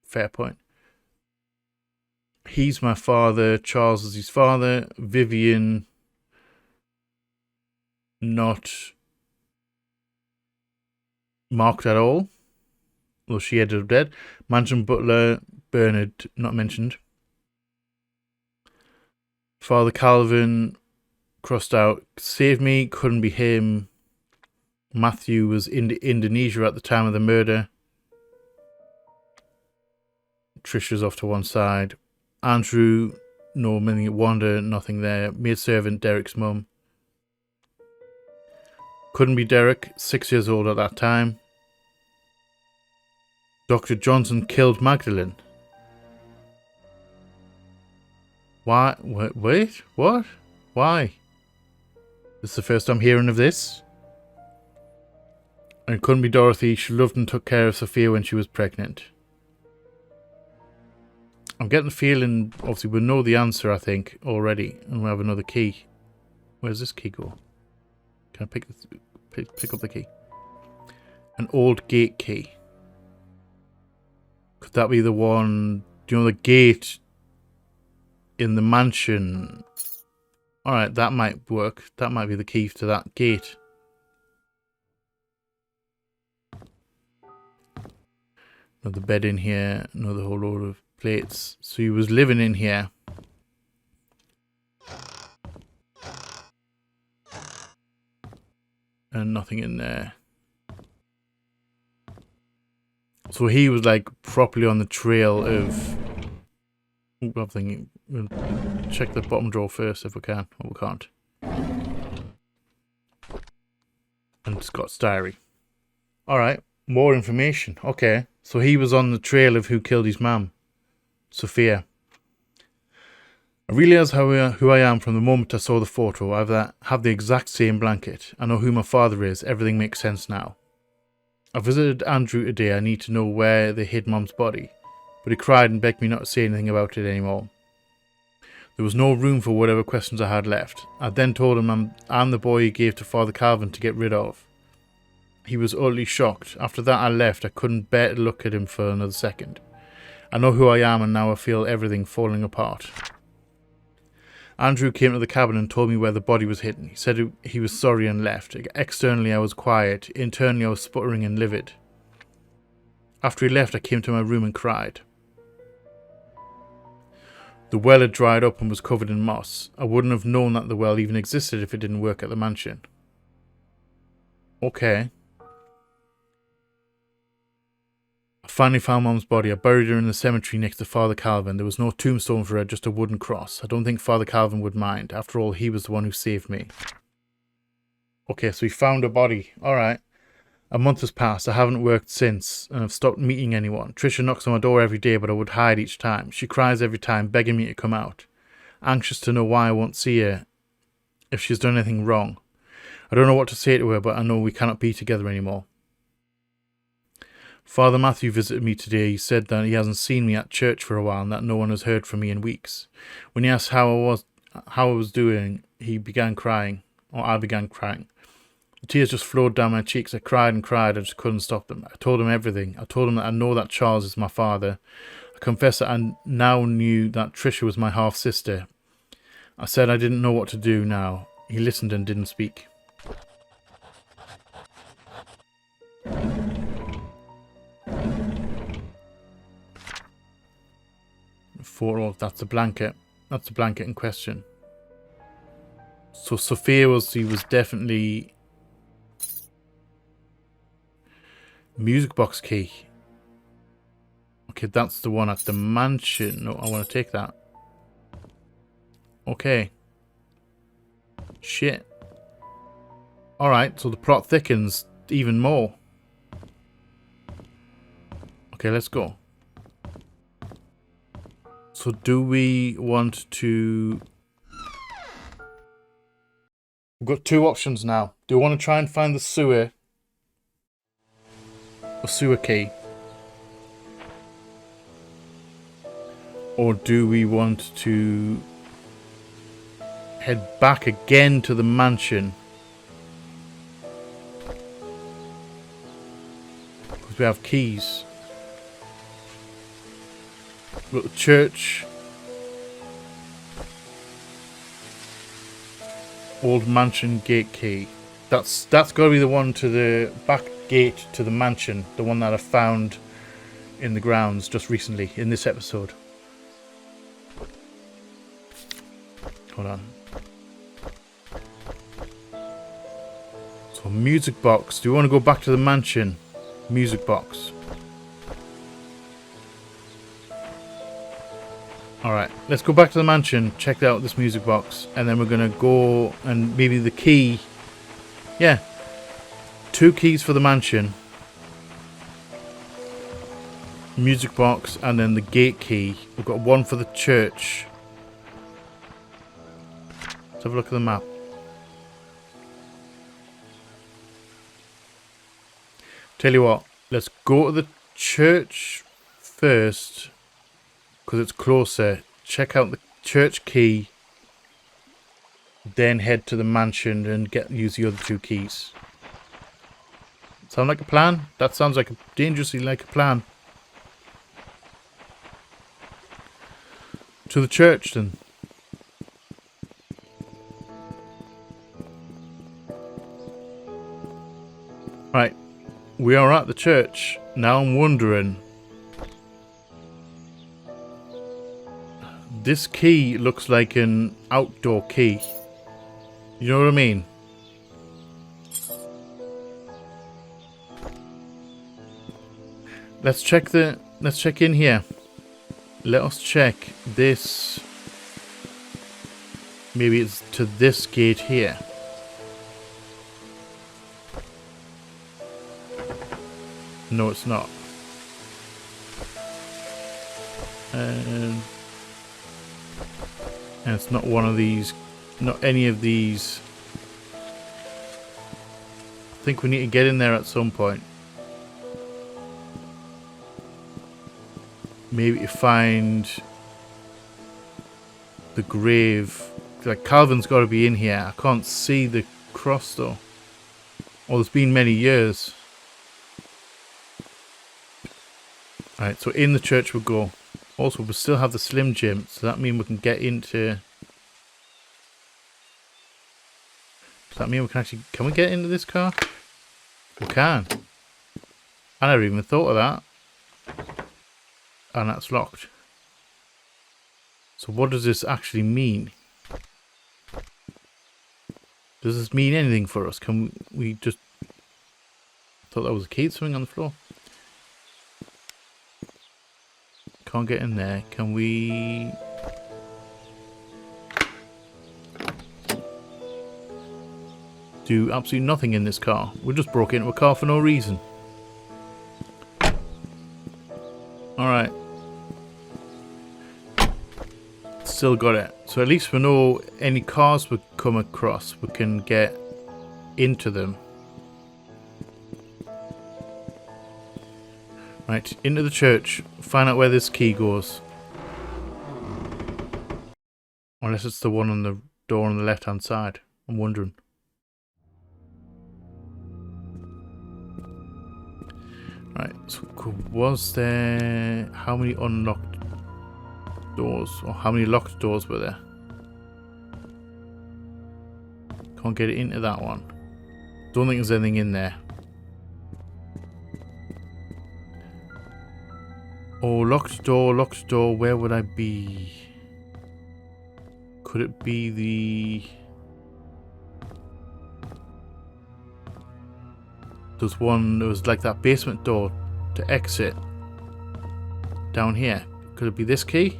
Fair point. He's my father. Charles is his father. Vivian, not marked at all. Well, she ended up dead. Mansion butler, Bernard, not mentioned. Father Calvin, crossed out. Save me, couldn't be him. Matthew was in Indonesia at the time of the murder. Trisha's off to one side. Andrew, no meaning Wanda, nothing there. Maidservant, Derek's mum. Couldn't be Derek, 6 years old at that time. Dr. Johnson killed Magdalene. Why? Wait, what? Why? This is the first I'm hearing of this. And it couldn't be Dorothy. She loved and took care of Sophia when she was pregnant. I'm getting the feeling, obviously, we know the answer, I think, already. And we have another key. Where's this key go? Can I pick up the key? An old gate key. Could that be the one, do you know, the gate in the mansion? Alright, that might work. That might be the key to that gate. Another bed in here, another whole load of plates. So he was living in here. And nothing in there. So he was like properly on the trail of... I'm thinking, we'll check the bottom drawer first if we can. Or we can't. And Scott's diary. Alright, more information. Okay, so he was on the trail of who killed his mum, Sophia. I realised who I am from the moment I saw the photo. I have the exact same blanket. I know who my father is. Everything makes sense now. I visited Andrew today. I need to know where they hid Mum's body. But he cried and begged me not to say anything about it anymore. There was no room for whatever questions I had left. I then told him I'm the boy he gave to Father Calvin to get rid of. He was utterly shocked. After that I left. I couldn't bear to look at him for another second. I know who I am and now I feel everything falling apart. Andrew came to the cabin and told me where the body was hidden. He said he was sorry and left. Externally, I was quiet. Internally, I was sputtering and livid. After he left, I came to my room and cried. The well had dried up and was covered in moss. I wouldn't have known that the well even existed if it didn't work at the mansion. Okay. I finally found Mom's body. I buried her in the cemetery next to Father Calvin. There was no tombstone for her, just a wooden cross. I don't think Father Calvin would mind. After all, he was the one who saved me. Okay, so we found her body. Alright. A month has passed. I haven't worked since, and I've stopped meeting anyone. Trisha knocks on my door every day, but I would hide each time. She cries every time, begging me to come out. Anxious to know why I won't see her, if she's done anything wrong. I don't know what to say to her, but I know we cannot be together anymore. Father Matthew visited me today. He said that he hasn't seen me at church for a while and that no one has heard from me in weeks. When he asked how I was doing, he began crying, or I began crying. The tears just flowed down my cheeks. I cried and cried. I just couldn't stop them. I told him everything. I told him that I know that Charles is my father. I confessed that I now knew that Trisha was my half-sister. I said I didn't know what to do now. He listened and didn't speak. Photo, that's the blanket. That's the blanket in question. So Sophia was definitely music box key. Okay, that's the one at the mansion. No, I want to take that. Okay. Shit. Alright, so the plot thickens even more. Okay, let's go. So do we want to... We've got two options now. Do we want to try and find the sewer? Or sewer key? Or do we want to head back again to the mansion? Because we have keys. Little church. Old mansion gate key. That's got to be the one to the back gate to the mansion. The one that I found in the grounds just recently in this episode. Hold on. So music box. Do you want to go back to the mansion? Music box. Alright, let's go back to the mansion, check out this music box, and then we're going to go and maybe the key. Yeah. 2 keys for the mansion. Music box, and then the gate key. We've got 1 for the church. Let's have a look at the map. Tell you what, let's go to the church first. Because it's closer. Check out the church key. Then head to the mansion and use the other 2 keys. Sound like a plan? That sounds like dangerously like a plan. To the church then. Right. We are at the church. Now I'm wondering... This key looks like an outdoor key. You know what I mean? Let's check in here. Let us check this. Maybe it's to this gate here. No, it's not. And it's not one of these, not any of these. I think we need to get in there at some point. Maybe to find the grave. Like Calvin's got to be in here. I can't see the cross though. Well, it's been many years. Alright, so in the church we'll go. Also, we still have the Slim Jim, so that means we can get into Does that mean we can actually... Can we get into this car? We can. I never even thought of that. And that's locked. So what does this actually mean? Does this mean anything for us? Can we just... I thought that was a key, something on the floor. Can't get in there. Can we... do absolutely nothing in this car? We just broke into a car for no reason. Alright. Still got it. So at least we know any cars we come across, we can get into them. Right, into the church. Find out where this key goes. Unless it's the one on the door on the left hand side. I'm wondering. Right, so was there... How many unlocked doors? Or how many locked doors were there? Can't get it into that one. Don't think there's anything in there. Oh, locked door, where would I be? Could it be the... There's one, there was like that basement door to exit down here. Could it be this key?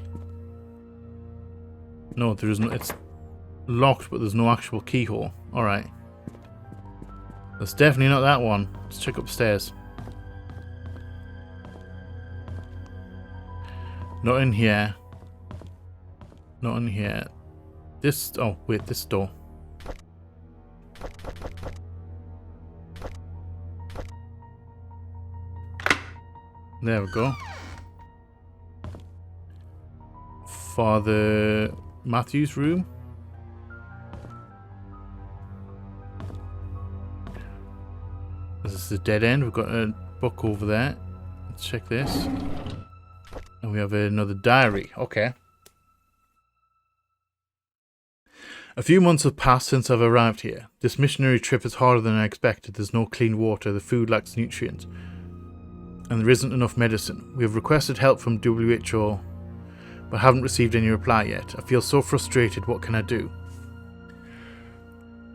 No, there isn't. It's locked, but there's no actual keyhole. Alright. That's definitely not that one. Let's check upstairs. Not in here. Not in here. This... Oh, wait, this door. There we go. Father Matthew's room. This is the dead end. We've got a book over there. Let's check this. And we have another diary. Okay. A few months have passed since I've arrived here. This missionary trip is harder than I expected. There's no clean water. The food lacks nutrients. And there isn't enough medicine. We have requested help from WHO, but haven't received any reply yet. I feel so frustrated. What can I do?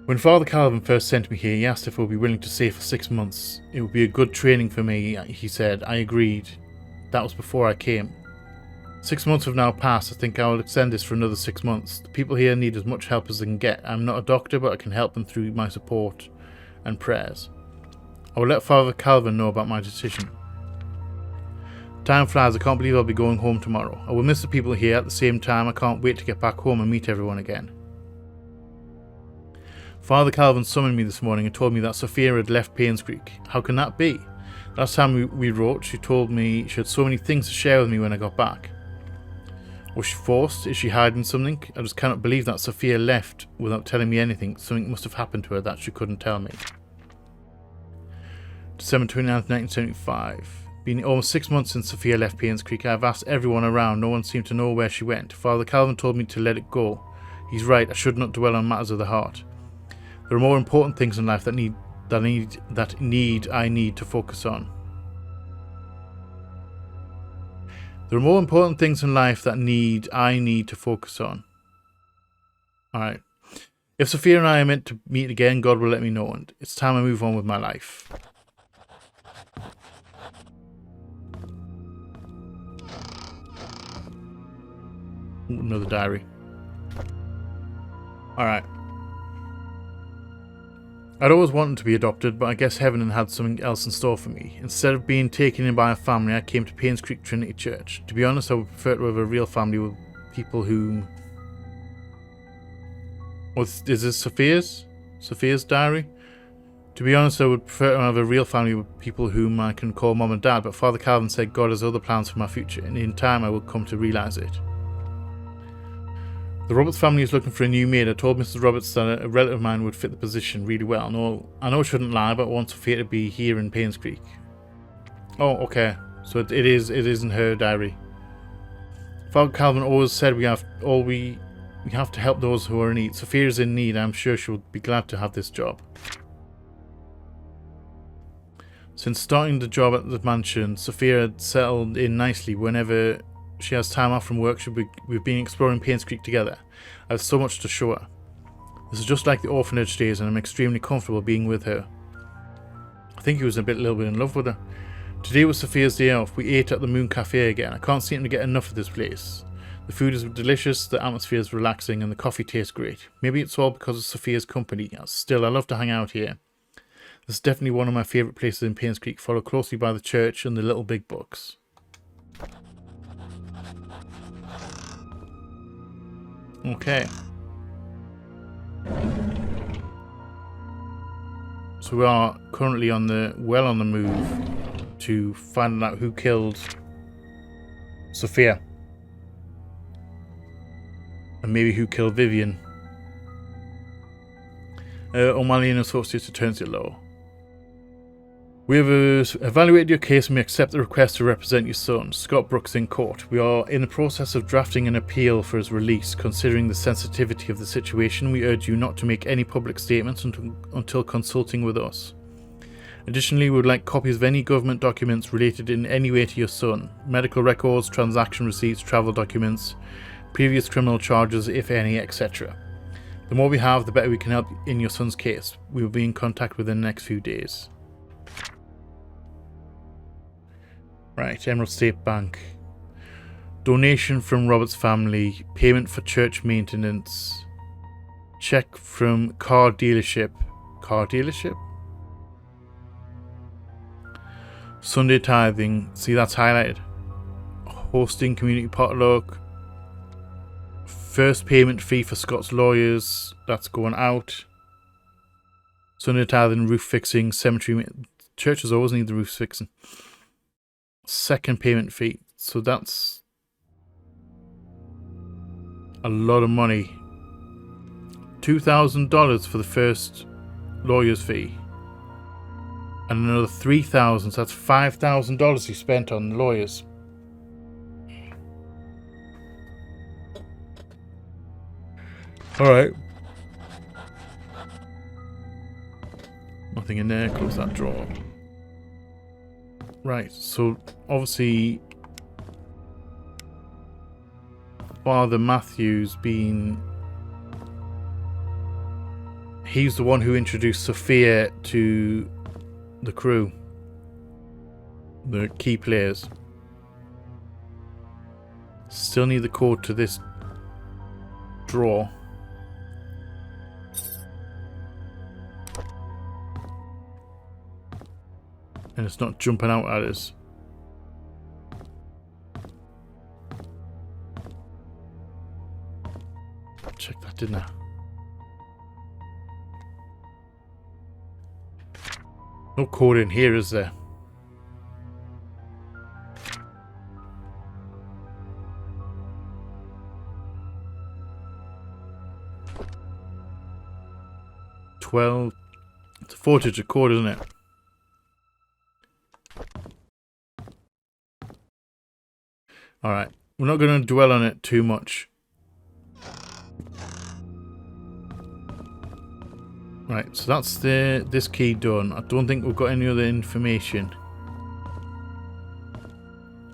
When Father Calvin first sent me here, he asked if I would be willing to stay for 6 months. It would be a good training for me, he said. I agreed. That was before I came. 6 months have now passed. I think I will extend this for another 6 months. The people here need as much help as they can get. I'm not a doctor, but I can help them through my support and prayers. I will let Father Calvin know about my decision. Time flies. I can't believe I'll be going home tomorrow. I will miss the people here. At the same time, I can't wait to get back home and meet everyone again. Father Calvin summoned me this morning and told me that Sophia had left Painscreek. How can that be? Last time we wrote, she told me she had so many things to share with me when I got back. Was she forced? Is she hiding something? I just cannot believe that Sophia left without telling me anything. Something must have happened to her that she couldn't tell me. December 29th, 1975. Been almost 6 months since Sophia left Painscreek. I have asked everyone around. No one seemed to know where she went. Father Calvin told me to let it go. He's right. I should not dwell on matters of the heart. There are more important things in life that I need to focus on. There are more important things in life that I need to focus on. Alright. If Sophia and I are meant to meet again, God will let me know, and it's time I move on with my life. Ooh, another diary. Alright. I'd always wanted to be adopted, but I guess heaven had something else in store for me. Instead of being taken in by a family, I came to Painscreek Trinity Church. To be honest, I would prefer to have a real family with people whom... Is this Sophia's? Sophia's diary? To be honest, I would prefer to have a real family with people whom I can call Mom and Dad, but Father Calvin said God has other plans for my future, and in time I will come to realise it. The Roberts family is looking for a new maid. I told Mrs. Roberts that a relative of mine would fit the position really well. No, I know I shouldn't lie, but I want Sophia to be here in Painscreek. Oh, okay. So it is in her diary. Father Calvin always said we We have to help those who are in need. Sophia's in need. I'm sure she will be glad to have this job. Since starting the job at the mansion, Sophia had settled in nicely. Whenever she has time off from work, we've been exploring Painscreek together. I have so much to show her. This is just like the orphanage days, and I'm extremely comfortable being with her. I think he was a little bit in love with her. Today was Sophia's day off. We ate at the Moon Cafe again. I can't seem to get enough of this place. The food is delicious, the atmosphere is relaxing, and the coffee tastes great. Maybe it's all because of Sophia's company. Still, I love to hang out here. This is definitely one of my favourite places in Painscreek, followed closely by the church and the little big books. Okay. So we are currently on the move to find out who killed Sophia. And maybe who killed Vivian. O'Malley and Associates Attorney at Law. We have evaluated your case and we accept the request to represent your son, Scott Brooks, in court. We are in the process of drafting an appeal for his release. Considering the sensitivity of the situation, we urge you not to make any public statements until consulting with us. Additionally, we would like copies of any government documents related in any way to your son, medical records, transaction receipts, travel documents, previous criminal charges, if any, etc. The more we have, the better we can help in your son's case. We will be in contact within the next few days. Right, Emerald State Bank. Donation from Roberts family. Payment for church maintenance. Check from car dealership. Car dealership? Sunday tithing. See, that's highlighted. Hosting community potluck. First payment fee for Scott's lawyers. That's going out. Sunday tithing, roof fixing, cemetery. Churches always need the roof fixing. Second payment fee. So that's a lot of money. $2,000 for the first lawyer's fee. And another $3,000. So that's $5,000 he spent on lawyers. Alright. Nothing in there. Close that drawer. Right, so obviously Father Matthew's been... He's the one who introduced Sophia to the crew. The key players. Still need the code to this drawer. And it's not jumping out at us. Check that, didn't I? No code in here, is there? $12. It's a 4-digit code, isn't it? Alright, we're not going to dwell on it too much. Right, so that's this key done. I don't think we've got any other information.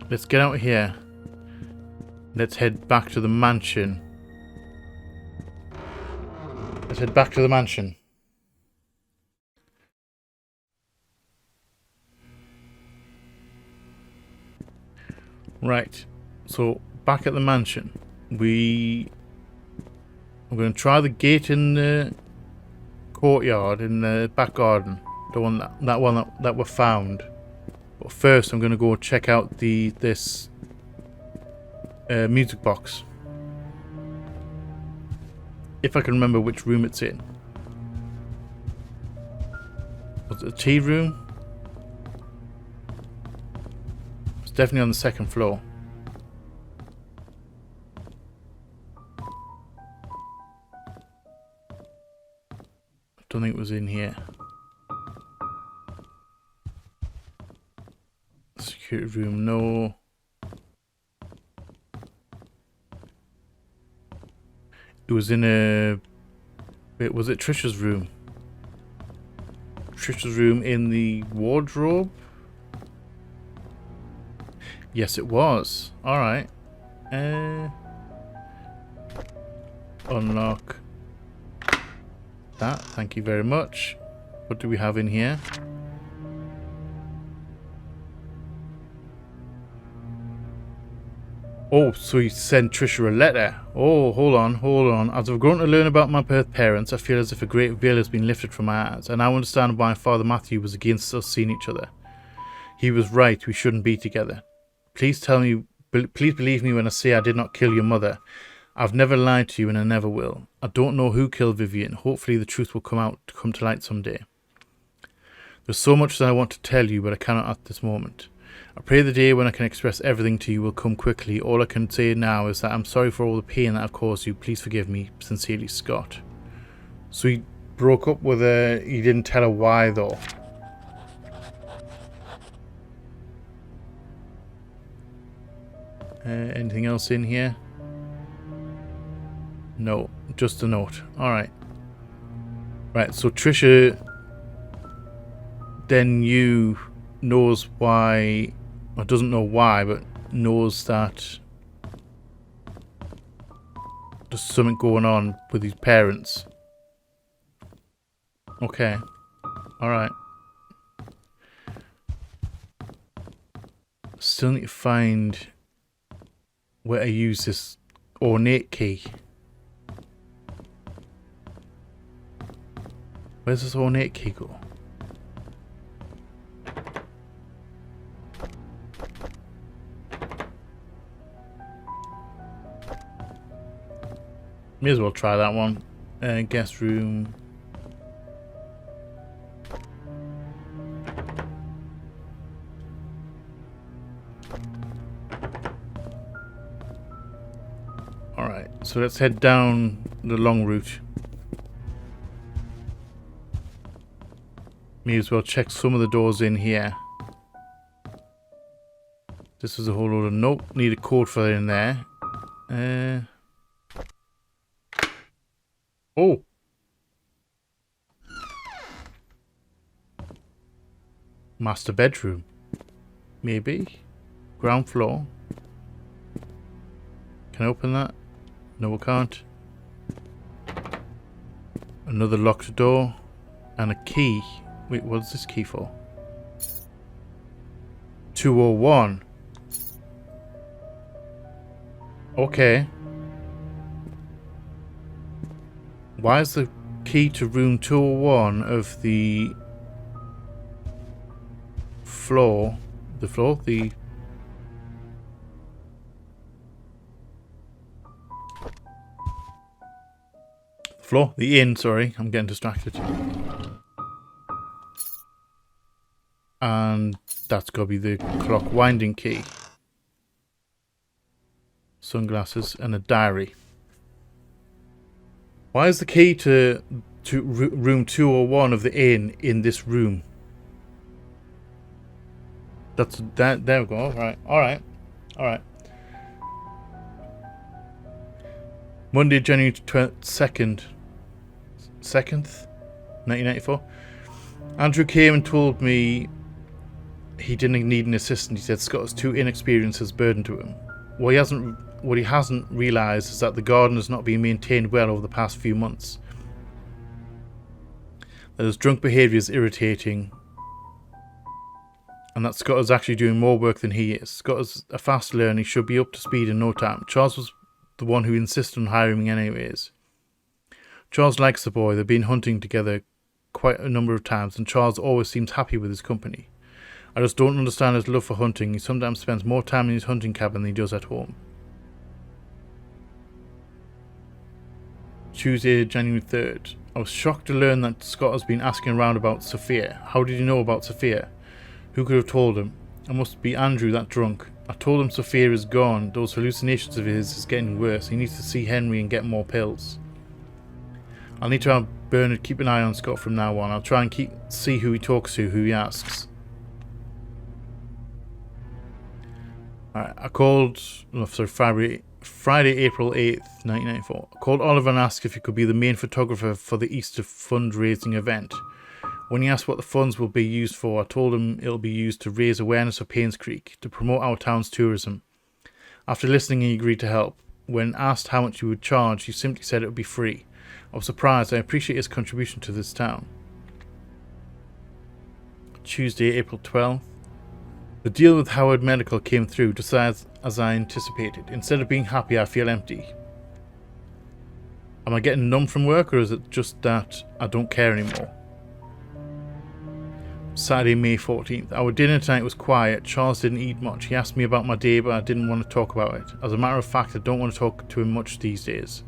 Let's get out of here. Let's head back to the mansion. Let's head back to the mansion. Right. So, back at the mansion, I'm going to try the gate in the courtyard, in the back garden. The one that we found. But first, I'm going to go check out this music box. If I can remember which room it's in. Was it the tea room? It's definitely on the second floor. Don't think it was in here. Security room, no. It was in a... Wait, was it Trisha's room? Trisha's room in the wardrobe? Yes, it was. Alright. Unlock that. Thank you very much. What do we have in here? Oh, so he sent Trisha a letter. Oh, hold on. As I've grown to learn about my birth parents, I feel as if a great veil has been lifted from my eyes, and I understand why Father Matthew was against us seeing each other. He was right, we shouldn't be together. Please believe me when I say I did not kill your mother. I've never lied to you and I never will. I don't know who killed Vivian. Hopefully the truth will come to light someday. There's so much that I want to tell you, but I cannot at this moment. I pray the day when I can express everything to you will come quickly. All I can say now is that I'm sorry for all the pain that I've caused you. Please forgive me. Sincerely, Scott. So he broke up with her. He didn't tell her why, though. Anything else in here? No, just a note. Alright. Right, so Trisha then knows why, or doesn't know why, but knows that there's something going on with his parents. Okay. Alright. Still need to find where to use this ornate key. Where's this ornate key go? May as well try that one. Guest room. Alright, so let's head down the long route. May as well check some of the doors in here. This is a whole load of... Nope, need a code for it in there. Oh! Master bedroom. Maybe. Ground floor. Can I open that? No, I can't. Another locked door. And a key. Wait, what's this key for? 201. Okay. Why is the key to room 201 of the floor? The floor? The... floor? The inn, sorry. I'm getting distracted. And that's got to be the clock winding key. Sunglasses and a diary. Why is the key to room 201 of the inn in this room? That's that. There we go. All right. Monday, January 2nd, 1994. Andrew came and told me he didn't need an assistant. He said Scott was too inexperienced as a burden to him. What he hasn't realised is that the garden has not been maintained well over the past few months. That his drunk behaviour is irritating, and that Scott is actually doing more work than he is. Scott is a fast learner. He should be up to speed in no time. Charles was the one who insisted on hiring me anyways. Charles likes the boy. They've been hunting together quite a number of times, and Charles always seems happy with his company. I just don't understand his love for hunting. He sometimes spends more time in his hunting cabin than he does at home. Tuesday, January 3rd. I was shocked to learn that Scott has been asking around about Sophia. How did he know about Sophia? Who could have told him? It must be Andrew, that drunk. I told him Sophia is gone. Those hallucinations of his is getting worse. He needs to see Henry and get more pills. I'll need to have Bernard keep an eye on Scott from now on. I'll try and see who he talks to, who he asks. Alright, I called February Friday, April 8th, 1994. Called Oliver and asked if he could be the main photographer for the Easter fundraising event. When he asked what the funds will be used for, I told him it'll be used to raise awareness of Painscreek, to promote our town's tourism. After listening, he agreed to help. When asked how much he would charge, he simply said it would be free. I was surprised. I appreciate his contribution to this town. Tuesday, April 12th. The deal with Howard Medical came through just as I anticipated. Instead of being happy, I feel empty. Am I getting numb from work, or is it just that I don't care anymore? Saturday, May 14th. Our dinner tonight was quiet. Charles didn't eat much. He asked me about my day, but I didn't want to talk about it. As a matter of fact, I don't want to talk to him much these days.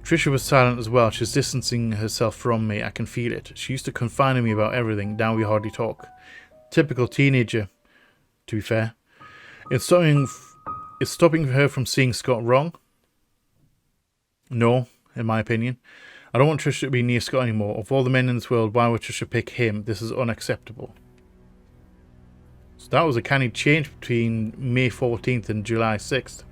Trisha was silent as well. She's distancing herself from me. I can feel it. She used to confide in me about everything. Now we hardly talk. Typical teenager, to be fair. Is stopping her from seeing Scott wrong? No, in my opinion. I don't want Trisha to be near Scott anymore. Of all the men in this world, why would Trisha pick him? This is unacceptable. So that was a canny change between May 14th and July 6th.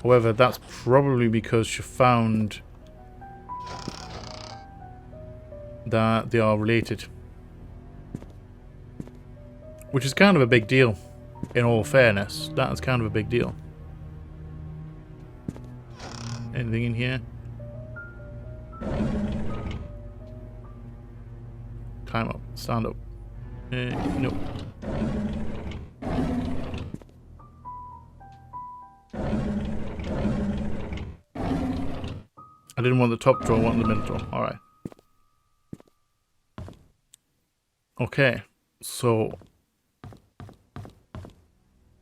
However, that's probably because she found that they are related. Which is kind of a big deal. In all fairness, that is kind of a big deal. Anything in here? Climb up. Stand up. No. I didn't want the top drawer, I wanted the middle drawer. Alright. Okay. So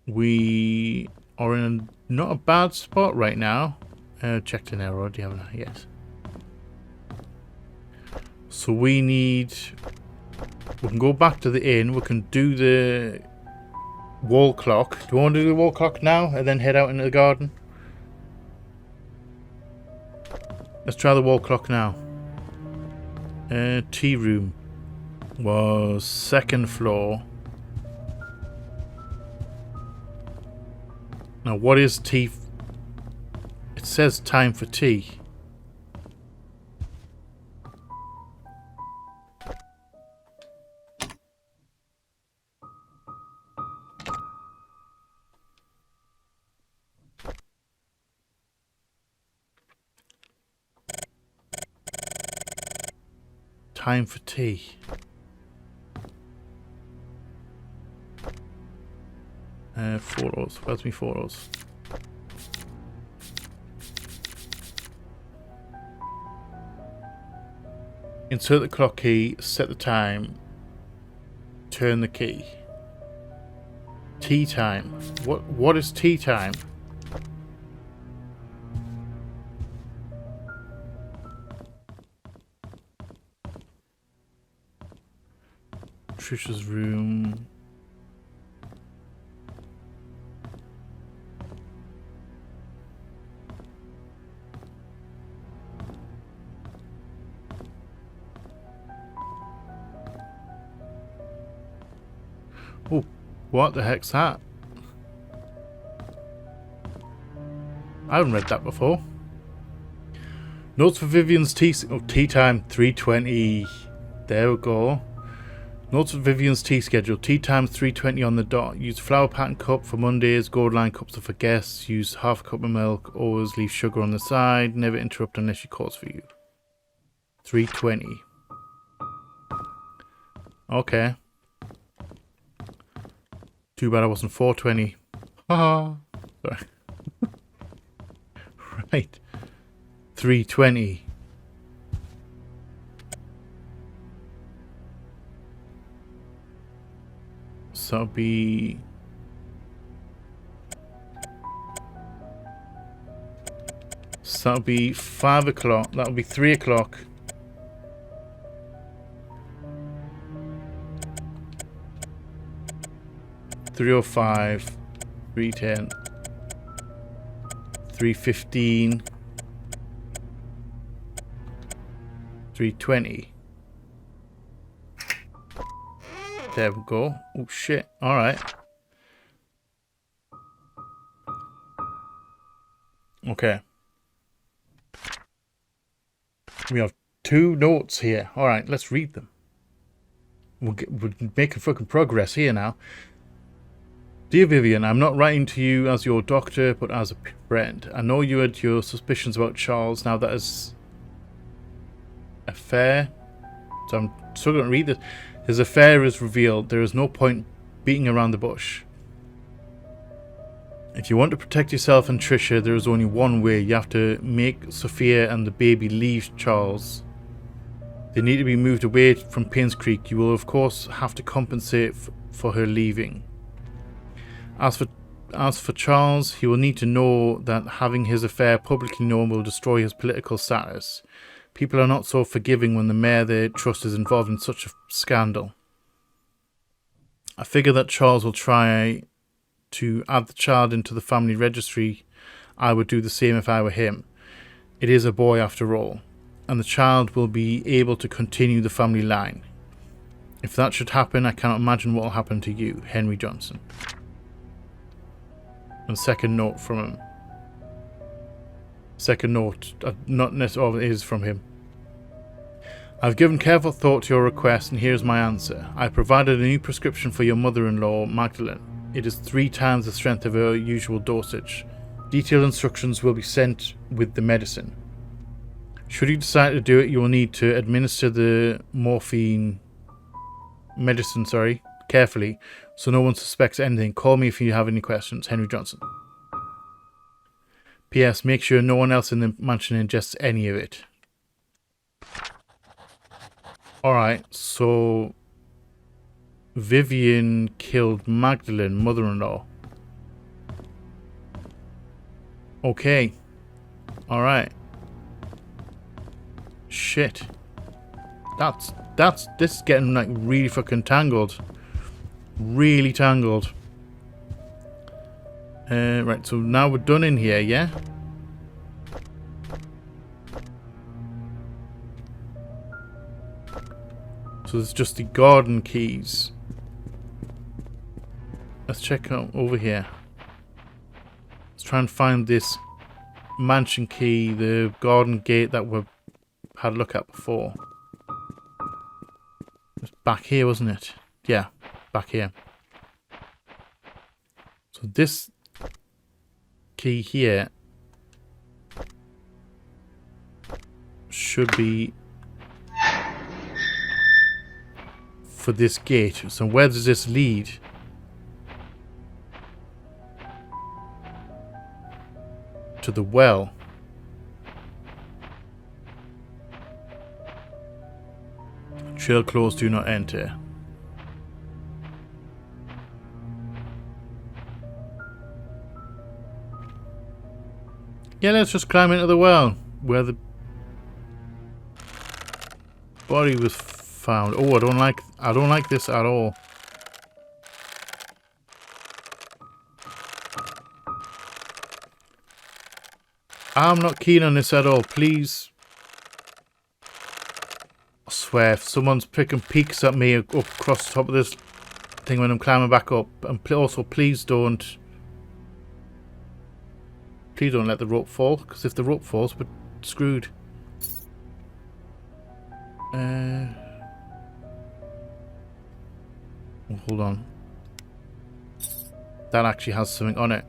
we are in not a bad spot right now. Checked an error. Do you have an yes? So we can go back to the inn. We can do the wall clock. Do you want to do the wall clock now and then head out into the garden? Let's try the wall clock now. Tea room was second floor. Now what is tea? It says time for tea. Time for tea. Photos. Where's my photos? Insert the clock key, set the time, turn the key. Tea time. What is tea time? Trisha's room. Oh, what the heck's that? I haven't read that before. Notes for Vivian's tea time 3:20. There we go. Notes for Vivian's tea schedule. Tea time 3:20 on the dot. Use flower pattern cup for Mondays. Gold line cups are for guests. Use half a cup of milk. Always leave sugar on the side. Never interrupt unless she calls for you. 3:20. Okay. Too bad I wasn't 4:20. Haha. Sorry. Right. 3:20. So that'll be... So that'll be 5 o'clock. That'll be 3 o'clock. $3:05, $3:10, $3:15, $3:20. There we go. Oh shit! All right. Okay. We have 2 notes here. Alright, let's read them. We're making fucking progress here now. Dear Vivian, I'm not writing to you as your doctor, but as a friend. I know you had your suspicions about Charles. Now that his affair... So I'm struggling to read this. His affair is revealed. There is no point beating around the bush. If you want to protect yourself and Trisha, there is only one way. You have to make Sophia and the baby leave Charles. They need to be moved away from Painscreek. You will of course have to compensate for her leaving. As for Charles, he will need to know that having his affair publicly known will destroy his political status. People are not so forgiving when the mayor they trust is involved in such a scandal. I figure that Charles will try to add the child into the family registry. I would do the same if I were him. It is a boy after all, and the child will be able to continue the family line. If that should happen, I cannot imagine what will happen to you, Henry Johnson. And second note from him. Second note, not necessarily is from him. I've given careful thought to your request, and here's my answer. I provided a new prescription for your mother-in-law, Magdalene. It is 3 times the strength of her usual dosage. Detailed instructions will be sent with the medicine. Should you decide to do it, you will need to administer the medicine, carefully, so no one suspects anything. Call me if you have any questions. Henry Johnson. P.S. Make sure no one else in the mansion ingests any of it. Alright, so Vivian killed Magdalene, mother-in-law. Okay. Alright. Shit. This is getting like really fucking tangled. Really tangled. Right, so now we're done in here, yeah? So there's just the garden keys. Let's check out over here. Let's try and find this mansion key, the garden gate that we had a look at before. It's back here, wasn't it? Yeah, back here. So this key here should be for this gate. So where does this lead? To the well. Trail closed, do not enter. Yeah, let's just climb into the well where the body was found. Oh, I don't like this at all. I'm not keen on this at all. Please. I swear, if someone's picking peeks at me up across the top of this thing when I'm climbing back up, and also please don't let the rope fall, because if the rope falls, we're screwed. Hold on. That actually has something on it.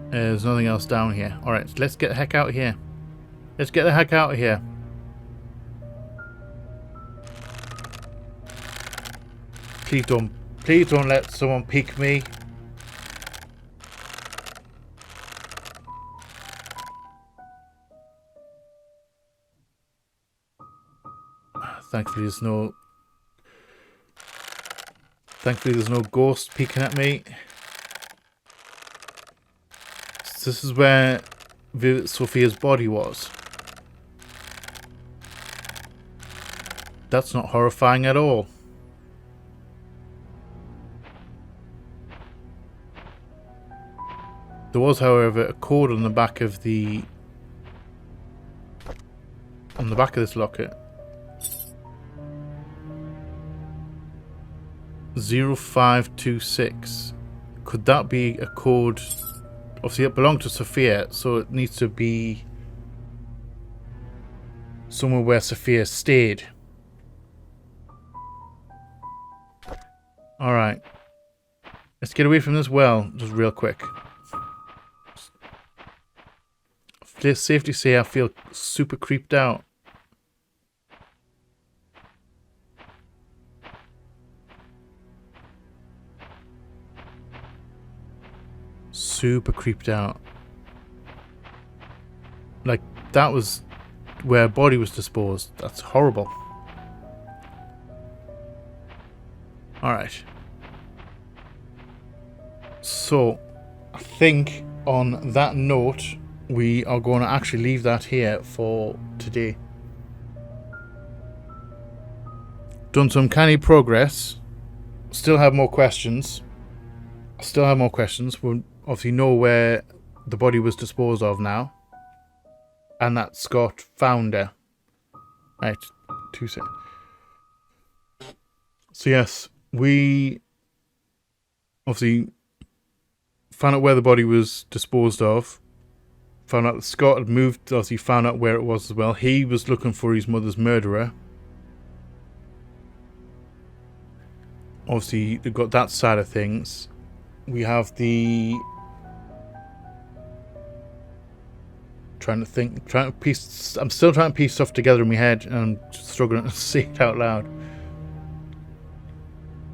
There's nothing else down here. Alright, let's get the heck out of here. Let's get the heck out of here. Please don't let someone peek me. Thankfully there's no ghost peeking at me. This is where Sophia's body was. That's not horrifying at all. There was, however, a code on the back of this locket. 0526. Could that be a code Obviously, it belonged to Sophia, so it needs to be somewhere where Sophia stayed. Alright. Let's get away from this well, just real quick. It's safe to say I feel super creeped out. Super creeped out. Like, that was where a body was disposed. That's horrible. Alright. So, I think on that note, we are going to actually leave that here for today. Done some canny progress. Still have more questions. We obviously know where the body was disposed of now. And that Scott found her. Right, 2 seconds. So yes, we obviously found out where the body was disposed of. Found out that Scott had moved, obviously found out where it was as well. He was looking for his mother's murderer. Obviously, they've got that side of things. We have the... I'm still trying to piece stuff together in my head, and I'm struggling to say it out loud.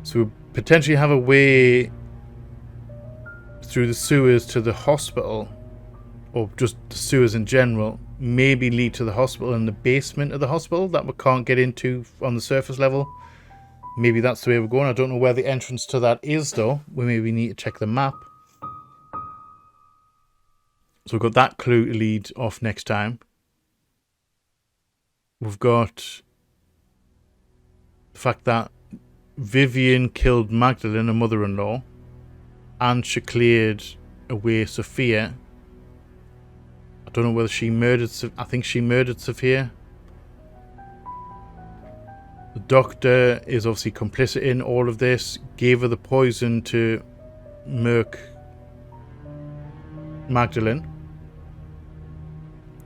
So we potentially have a way through the sewers to the hospital, or just the sewers in general, maybe lead to the hospital in the basement of the hospital that we can't get into on the surface level. Maybe that's the way we're going. I don't know where the entrance to that is, though. We maybe need to check the map. So we've got that clue to lead off next time. We've got the fact that Vivian killed Magdalene, her mother-in-law, and she cleared away Sophia. I don't know whether she murdered... I think she murdered Sophia. The doctor is obviously complicit in all of this. Gave her the poison to murk Magdalene.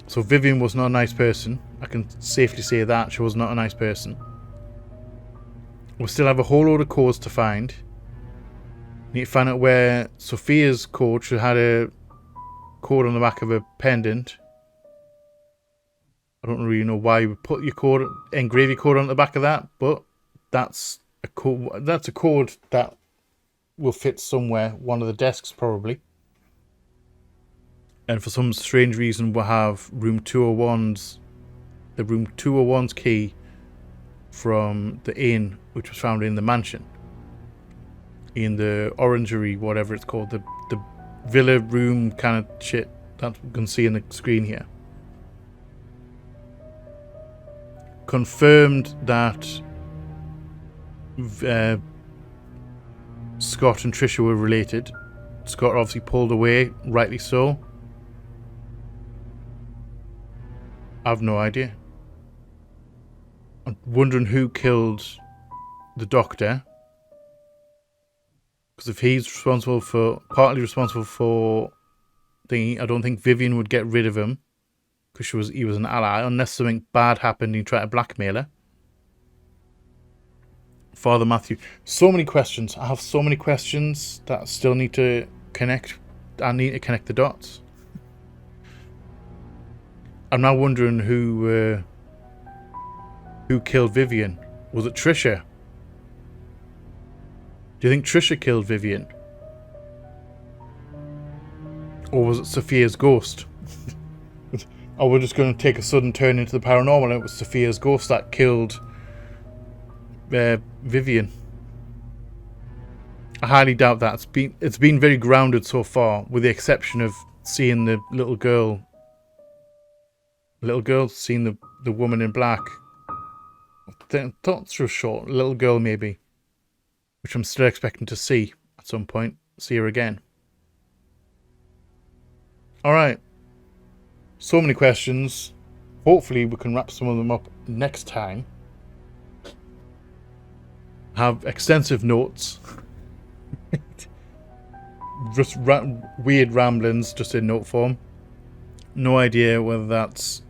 So Vivian was not a nice person. I can safely say that. She was not a nice person. We still have a whole load of codes to find. Need to find out where Sophia's code, she had a code on the back of a pendant. I don't really know why you would put your code, engrave your code on the back of that, but that's a code. That's a code that will fit somewhere, one of the desks probably. And for some strange reason, we'll have the room 201's key from the inn, which was found in the mansion, in the orangery, whatever it's called, the villa room kind of shit that we can see in the screen here. Confirmed that Scott and Trisha were related. Scott obviously pulled away, rightly so. I've no idea. I'm wondering who killed the doctor. Because if he's partly responsible for thingy, I don't think Vivian would get rid of him. Because he was an ally, unless something bad happened and he tried to blackmail her. Father Matthew. So many questions. I have so many questions that I still need to connect. I need to connect the dots. I'm now wondering who killed Vivian. Was it Trisha? Do you think Trisha killed Vivian? Or was it Sophia's ghost? Or we're just going to take a sudden turn into the paranormal and it was Sophia's ghost that killed Vivian. I highly doubt that. It's been very grounded so far, with the exception of seeing the little girl seeing the woman in black. I thought she was short. Little girl maybe, which I'm still expecting to see at some point. See her again. Alright. So many questions. Hopefully we can wrap some of them up next time. Have extensive notes. just weird ramblings just in note form. No idea whether that's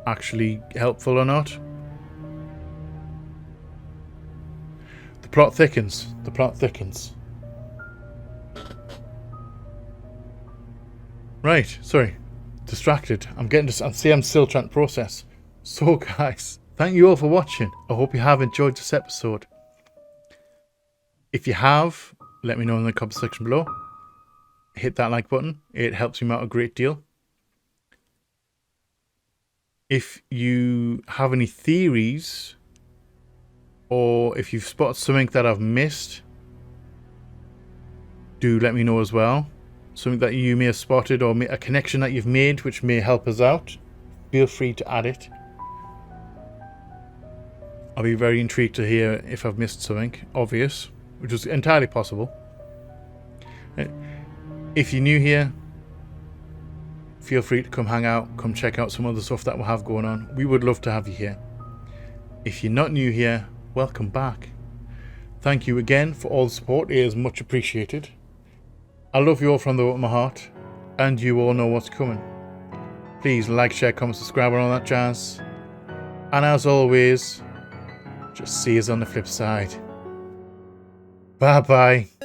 actually helpful or not. The plot thickens. The plot thickens. Right, sorry. Distracted. I'm still trying to process. So guys, thank you all for watching. I hope you have enjoyed this episode. If you have, let me know in the comment section below. Hit that like button. It helps me out a great deal. If you have any theories, or if you've spotted something that I've missed, do let me know as well. Something that you may have spotted, or a connection that you've made which may help us out. Feel free to add it. I'll be very intrigued to hear if I've missed something obvious, which is entirely possible. If you're new here, feel free to come hang out, come check out some other stuff that we'll have going on. We would love to have you here. If you're not new here, welcome back. Thank you again for all the support. It is much appreciated. I love you all from the bottom of my heart, and you all know what's coming. Please like, share, comment, subscribe, and all that jazz. And as always, just see us on the flip side. Bye bye.